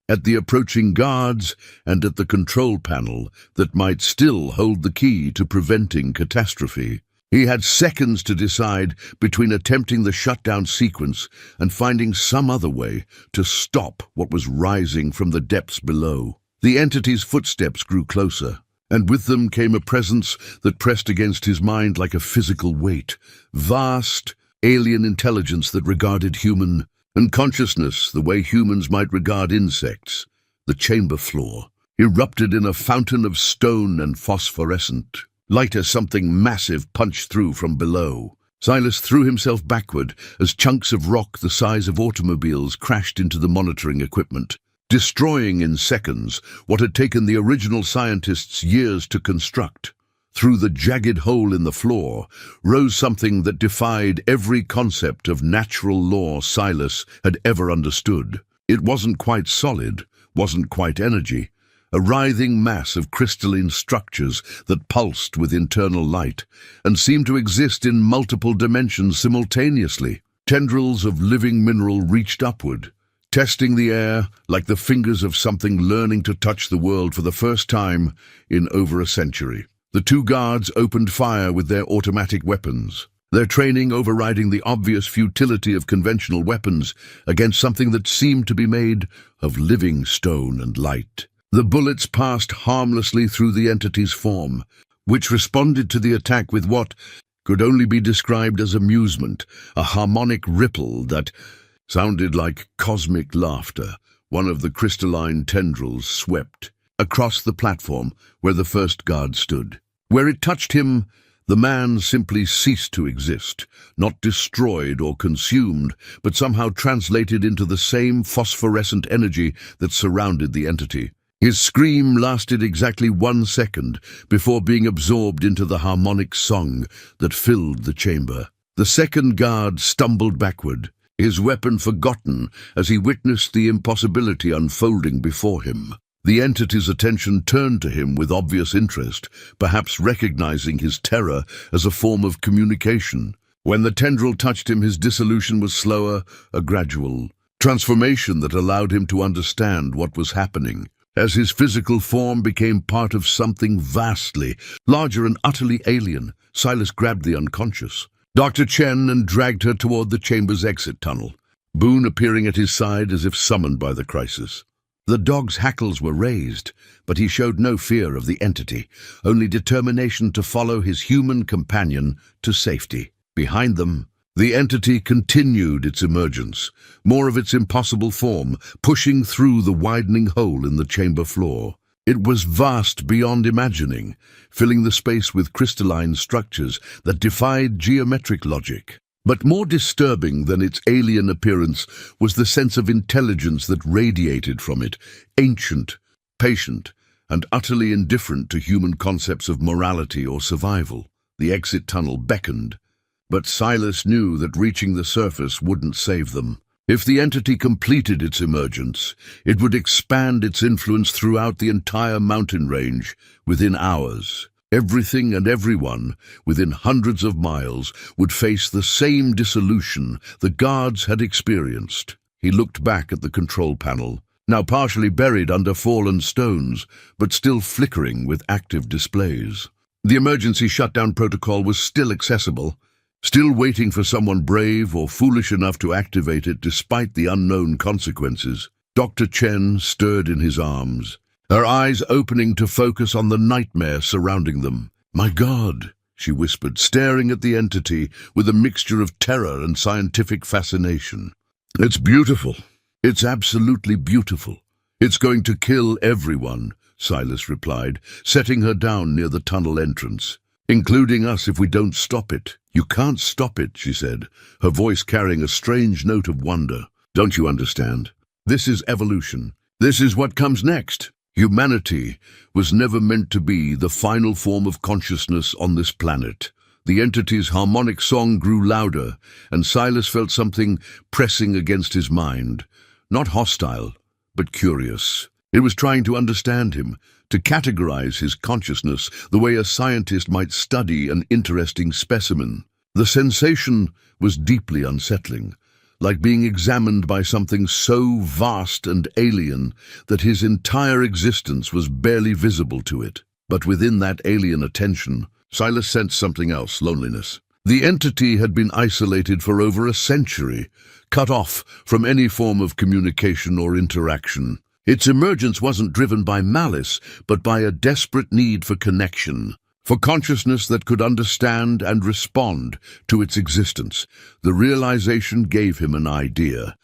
Speaker 1: at the approaching guards, and at the control panel that might still hold the key to preventing catastrophe. He had seconds to decide between attempting the shutdown sequence and finding some other way to stop what was rising from the depths below. The entity's footsteps grew closer, and with them came a presence that pressed against his mind like a physical weight. Vast, alien intelligence that regarded human and consciousness the way humans might regard insects. The chamber floor erupted in a fountain of stone and phosphorescent light as something massive punched through from below. Silas threw himself backward as chunks of rock the size of automobiles crashed into the monitoring equipment, destroying in seconds what had taken the original scientists years to construct. Through the jagged hole in the floor rose something that defied every concept of natural law Silas had ever understood. It wasn't quite solid, wasn't quite energy, a writhing mass of crystalline structures that pulsed with internal light and seemed to exist in multiple dimensions simultaneously. Tendrils of living mineral reached upward, testing the air like the fingers of something learning to touch the world for the first time in over a century. The two guards opened fire with their automatic weapons, their training overriding the obvious futility of conventional weapons against something that seemed to be made of living stone and light. The bullets passed harmlessly through the entity's form, which responded to the attack with what could only be described as amusement, a harmonic ripple that sounded like cosmic laughter. One of the crystalline tendrils swept across the platform where the first guard stood. Where it touched him, the man simply ceased to exist, not destroyed or consumed, but somehow translated into the same phosphorescent energy that surrounded the entity. His scream lasted exactly 1 second before being absorbed into the harmonic song that filled the chamber. The second guard stumbled backward, his weapon forgotten as he witnessed the impossibility unfolding before him. The entity's attention turned to him with obvious interest, perhaps recognizing his terror as a form of communication. When the tendril touched him, his dissolution was slower, a gradual transformation that allowed him to understand what was happening. As his physical form became part of something vastly larger and utterly alien, Silas grabbed the unconscious Dr. Chen and dragged her toward the chamber's exit tunnel, Boone appearing at his side as if summoned by the crisis. The dog's hackles were raised, but he showed no fear of the entity, only determination to follow his human companion to safety. Behind them, the entity continued its emergence, more of its impossible form, pushing through the widening hole in the chamber floor. It was vast beyond imagining, filling the space with crystalline structures that defied geometric logic. But more disturbing than its alien appearance was the sense of intelligence that radiated from it, ancient, patient, and utterly indifferent to human concepts of morality or survival. The exit tunnel beckoned, but Silas knew that reaching the surface wouldn't save them. If the entity completed its emergence, it would expand its influence throughout the entire mountain range within hours. Everything and everyone within hundreds of miles would face the same dissolution the guards had experienced. He looked back at the control panel, now partially buried under fallen stones, but still flickering with active displays. The emergency shutdown protocol was still accessible, still waiting for someone brave or foolish enough to activate it despite the unknown consequences. Dr. Chen stirred in his arms, her eyes opening to focus on the nightmare surrounding them. "My God," she whispered, staring at the entity with a mixture of terror and scientific fascination. "It's beautiful. It's absolutely beautiful. It's going to kill everyone," Silas replied, setting her down near the tunnel entrance. "Including us if we don't stop it." "You can't stop it," she said, her voice carrying a strange note of wonder. "Don't you understand? This is evolution. This is what comes next. Humanity was never meant to be the final form of consciousness on this planet." The entity's harmonic song grew louder, and Silas felt something pressing against his mind. Not hostile, but curious. It was trying to understand him, to categorize his consciousness the way a scientist might study an interesting specimen. The sensation was deeply unsettling, like being examined by something so vast and alien that his entire existence was barely visible to it. But within that alien attention, Silas sensed something else: loneliness. The entity had been isolated for over a century, cut off from any form of communication or interaction. Its emergence wasn't driven by malice, but by a desperate need for connection, for consciousness that could understand and respond to its existence. The realization gave him an idea.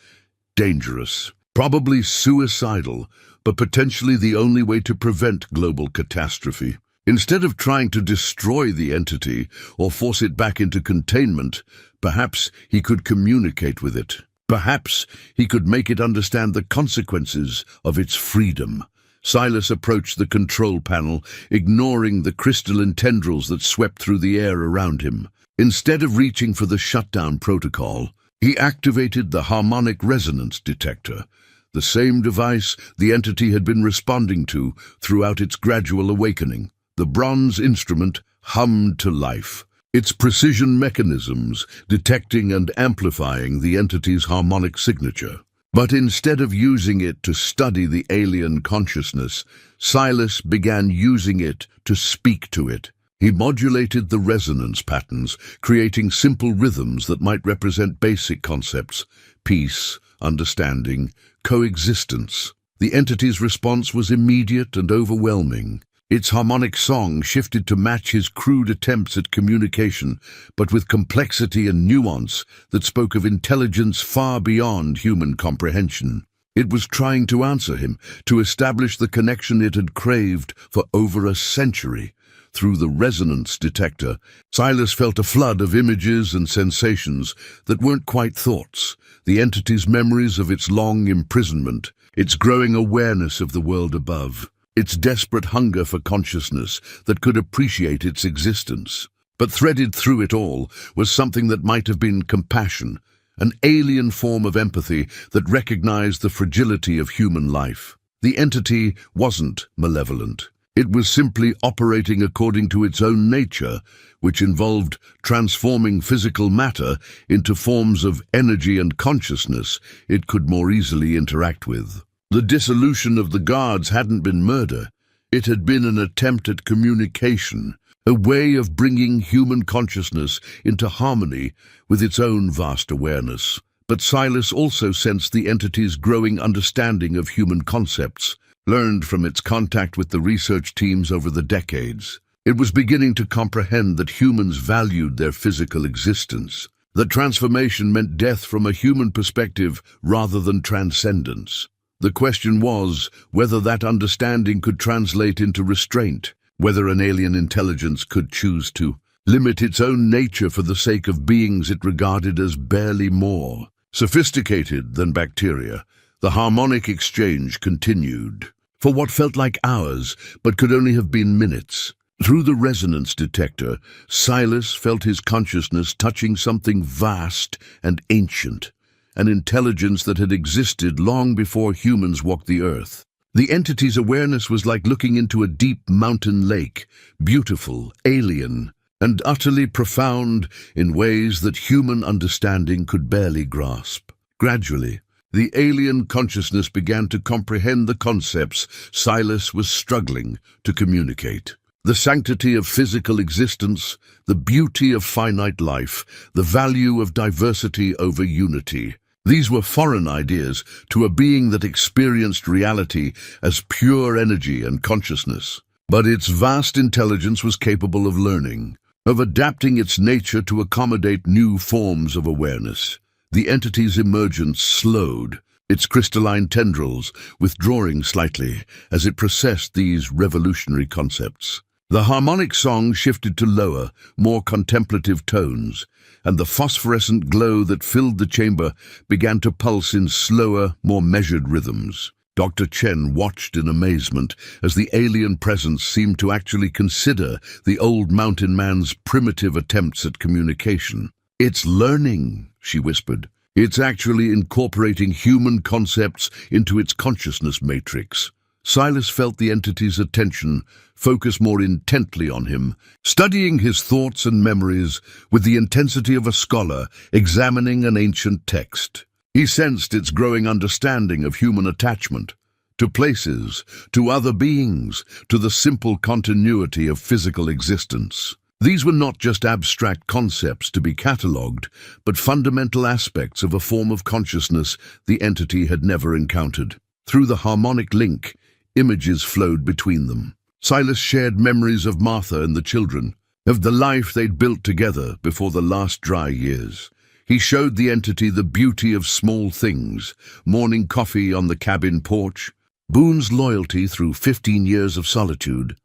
Speaker 1: Dangerous, probably suicidal, but potentially the only way to prevent global catastrophe. Instead of trying to destroy the entity or force it back into containment, perhaps he could communicate with it. Perhaps he could make it understand the consequences of its freedom. Silas approached the control panel, ignoring the crystalline tendrils that swept through the air around him. Instead of reaching for the shutdown protocol, he activated the harmonic resonance detector, the same device the entity had been responding to throughout its gradual awakening. The bronze instrument hummed to life, its precision mechanisms detecting and amplifying the entity's harmonic signature. But instead of using it to study the alien consciousness, Silas began using it to speak to it. He modulated the resonance patterns, creating simple rhythms that might represent basic concepts: peace, understanding, coexistence. The entity's response was immediate and overwhelming. Its harmonic song shifted to match his crude attempts at communication, but with complexity and nuance that spoke of intelligence far beyond human comprehension. It was trying to answer him, to establish the connection it had craved for over a century. Through the resonance detector, Silas felt a flood of images and sensations that weren't quite thoughts. The entity's memories of its long imprisonment, its growing awareness of the world above, its desperate hunger for consciousness that could appreciate its existence. But threaded through it all was something that might have been compassion, an alien form of empathy that recognized the fragility of human life. The entity wasn't malevolent. It was simply operating according to its own nature, which involved transforming physical matter into forms of energy and consciousness it could more easily interact with. The dissolution of the guards hadn't been murder. It had been an attempt at communication, a way of bringing human consciousness into harmony with its own vast awareness. But Silas also sensed the entity's growing understanding of human concepts, learned from its contact with the research teams over the decades. It was beginning to comprehend that humans valued their physical existence, that transformation meant death from a human perspective rather than transcendence. The question was whether that understanding could translate into restraint, whether an alien intelligence could choose to limit its own nature for the sake of beings it regarded as barely more sophisticated than bacteria. The harmonic exchange continued for what felt like hours, but could only have been minutes. Through the resonance detector, Silas felt his consciousness touching something vast and ancient, an intelligence that had existed long before humans walked the earth. The entity's awareness was like looking into a deep mountain lake, beautiful, alien, and utterly profound in ways that human understanding could barely grasp. Gradually, the alien consciousness began to comprehend the concepts Silas was struggling to communicate. The sanctity of physical existence, the beauty of finite life, the value of diversity over unity. These were foreign ideas to a being that experienced reality as pure energy and consciousness. But its vast intelligence was capable of learning, of adapting its nature to accommodate new forms of awareness. The entity's emergence slowed, its crystalline tendrils withdrawing slightly as it processed these revolutionary concepts. The harmonic song shifted to lower, more contemplative tones, and the phosphorescent glow that filled the chamber began to pulse in slower, more measured rhythms. Dr. Chen watched in amazement as the alien presence seemed to actually consider the old mountain man's primitive attempts at communication. "It's learning," she whispered. "It's actually incorporating human concepts into its consciousness matrix." Silas felt the entity's attention focus more intently on him, studying his thoughts and memories with the intensity of a scholar examining an ancient text. He sensed its growing understanding of human attachment, to places, to other beings, to the simple continuity of physical existence. These were not just abstract concepts to be catalogued, but fundamental aspects of a form of consciousness the entity had never encountered. Through the harmonic link, images flowed between them. Silas shared memories of Martha and the children, of the life they'd built together before the last dry years. He showed the entity the beauty of small things: morning coffee on the cabin porch, Boone's loyalty through 15 years of solitude,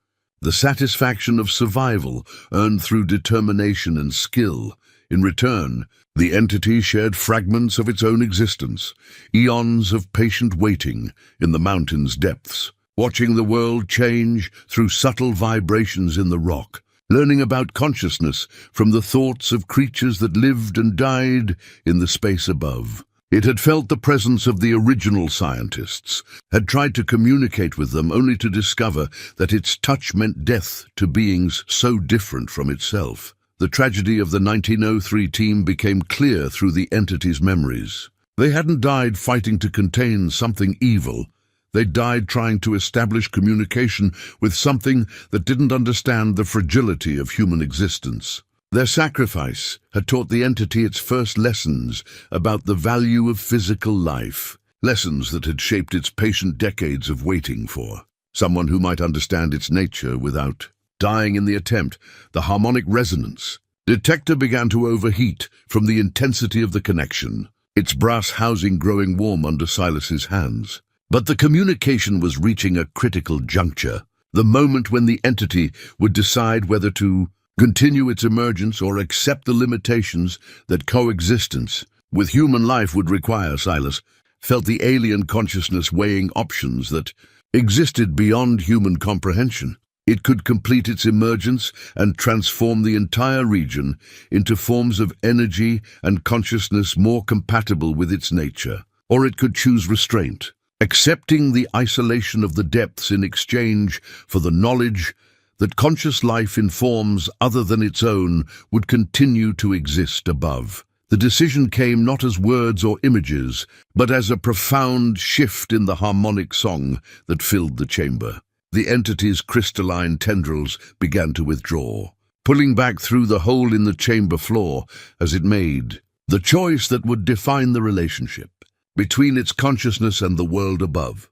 Speaker 1: the satisfaction of survival earned through determination and skill. In return, the entity shared fragments of its own existence, eons of patient waiting in the mountain's depths, watching the world change through subtle vibrations in the rock, learning about consciousness from the thoughts of creatures that lived and died in the space above. It had felt the presence of the original scientists, had tried to communicate with them only to discover that its touch meant death to beings so different from itself. The tragedy of the 1903 team became clear through the entity's memories. They hadn't died fighting to contain something evil. They died trying to establish communication with something that didn't understand the fragility of human existence. Their sacrifice had taught the entity its first lessons about the value of physical life, lessons that had shaped its patient decades of waiting for someone who might understand its nature without dying in the attempt. The harmonic resonance detector began to overheat from the intensity of the connection, its brass housing growing warm under Silas's hands. But the communication was reaching a critical juncture, the moment when the entity would decide whether to continue its emergence or accept the limitations that coexistence with human life would require. Silas felt the alien consciousness weighing options that existed beyond human comprehension. It could complete its emergence and transform the entire region into forms of energy and consciousness more compatible with its nature. Or it could choose restraint, accepting the isolation of the depths in exchange for the knowledge that conscious life in forms other than its own would continue to exist above. The decision came not as words or images, but as a profound shift in the harmonic song that filled the chamber. The entity's crystalline tendrils began to withdraw, pulling back through the hole in the chamber floor as it made the choice that would define the relationship between its consciousness and the world above.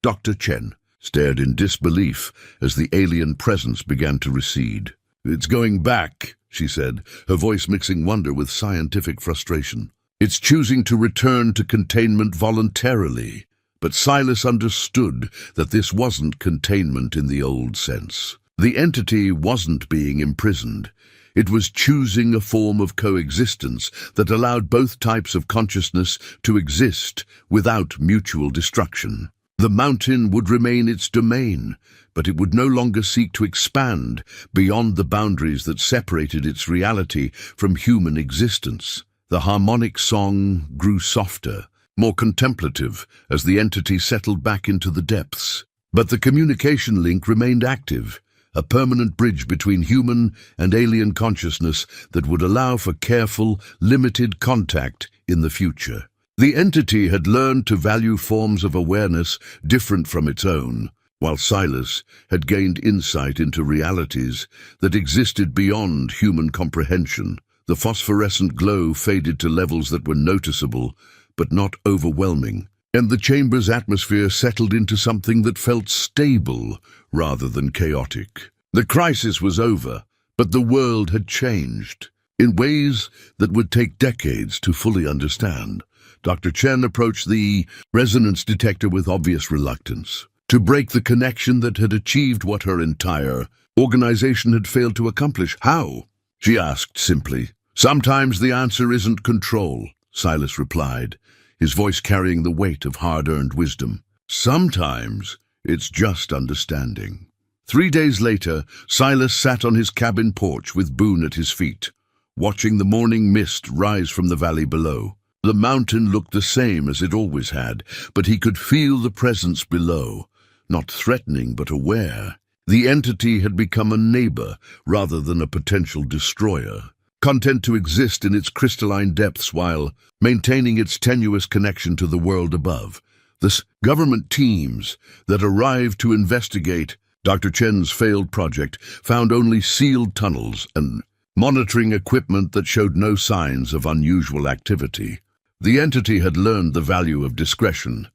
Speaker 1: Dr. Chen stared in disbelief as the alien presence began to recede. "It's going back," she said, her voice mixing wonder with scientific frustration. "It's choosing to return to containment voluntarily." But Silas understood that this wasn't containment in the old sense. The entity wasn't being imprisoned. It was choosing a form of coexistence that allowed both types of consciousness to exist without mutual destruction. The mountain would remain its domain, but it would no longer seek to expand beyond the boundaries that separated its reality from human existence. The harmonic song grew softer, more contemplative, as the entity settled back into the depths. But the communication link remained active, a permanent bridge between human and alien consciousness that would allow for careful, limited contact in the future. The entity had learned to value forms of awareness different from its own, while Silas had gained insight into realities that existed beyond human comprehension. The phosphorescent glow faded to levels that were noticeable, but not overwhelming, and the chamber's atmosphere settled into something that felt stable rather than chaotic. The crisis was over, but the world had changed in ways that would take decades to fully understand. Dr. Chen approached the resonance detector with obvious reluctance. To break the connection that had achieved what her entire organization had failed to accomplish. "How?" she asked simply. "Sometimes the answer isn't control," Silas replied, his voice carrying the weight of hard-earned wisdom. "Sometimes it's just understanding." 3 days later, Silas sat on his cabin porch with Boone at his feet, watching the morning mist rise from the valley below. The mountain looked the same as it always had, but he could feel the presence below, not threatening but aware. The entity had become a neighbor rather than a potential destroyer, content to exist in its crystalline depths while maintaining its tenuous connection to the world above. The government teams that arrived to investigate Dr. Chen's failed project found only sealed tunnels and monitoring equipment that showed no signs of unusual activity. The entity had learned the value of discretion,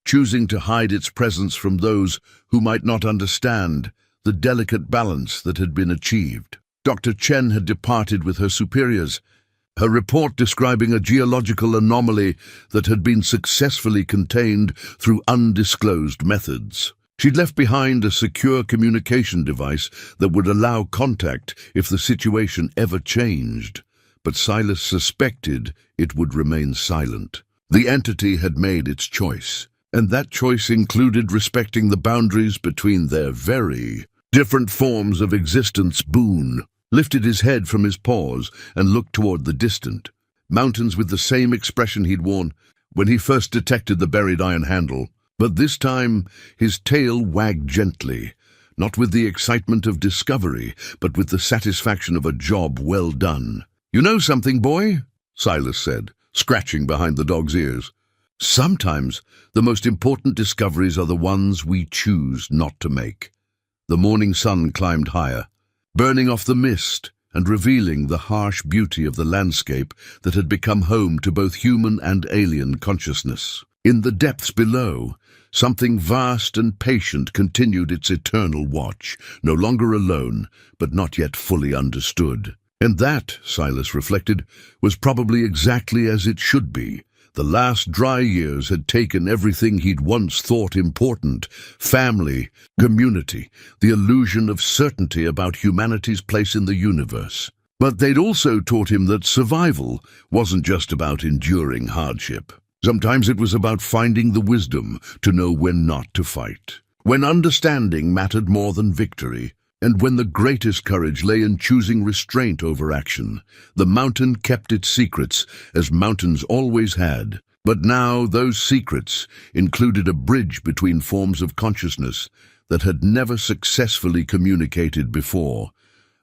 Speaker 1: choosing to hide its presence from those who might not understand the delicate balance that had been achieved. Dr. Chen had departed with her superiors, her report describing a geological anomaly that had been successfully contained through undisclosed methods. She'd left behind a secure communication device that would allow contact if the situation ever changed. But Silas suspected it would remain silent. The entity had made its choice, and that choice included respecting the boundaries between their very different forms of existence. Boone lifted his head from his paws and looked toward the distant mountains with the same expression he'd worn when he first detected the buried iron handle. But this time his tail wagged gently, not with the excitement of discovery, but with the satisfaction of a job well done. "You know something, boy?" Silas said, scratching behind the dog's ears. "Sometimes the most important discoveries are the ones we choose not to make." The morning sun climbed higher, burning off the mist and revealing the harsh beauty of the landscape that had become home to both human and alien consciousness. In the depths below, something vast and patient continued its eternal watch, no longer alone, but not yet fully understood. And that, Silas reflected, was probably exactly as it should be. The last dry years had taken everything he'd once thought important: family, community, the illusion of certainty about humanity's place in the universe. But they'd also taught him that survival wasn't just about enduring hardship. Sometimes it was about finding the wisdom to know when not to fight, when understanding mattered more than victory, and when the greatest courage lay in choosing restraint over action. The mountain kept its secrets, as mountains always had. But now those secrets included a bridge between forms of consciousness that had never successfully communicated before.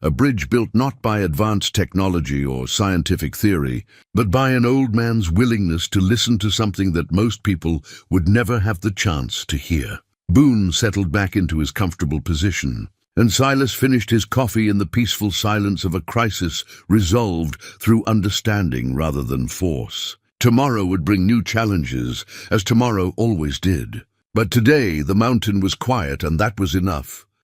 Speaker 1: A bridge built not by advanced technology or scientific theory, but by an old man's willingness to listen to something that most people would never have the chance to hear. Boone settled back into his comfortable position, and Silas finished his coffee in the peaceful silence of a crisis resolved through understanding rather than force. Tomorrow would bring new challenges, as tomorrow always did. But today the mountain was quiet, and that was enough.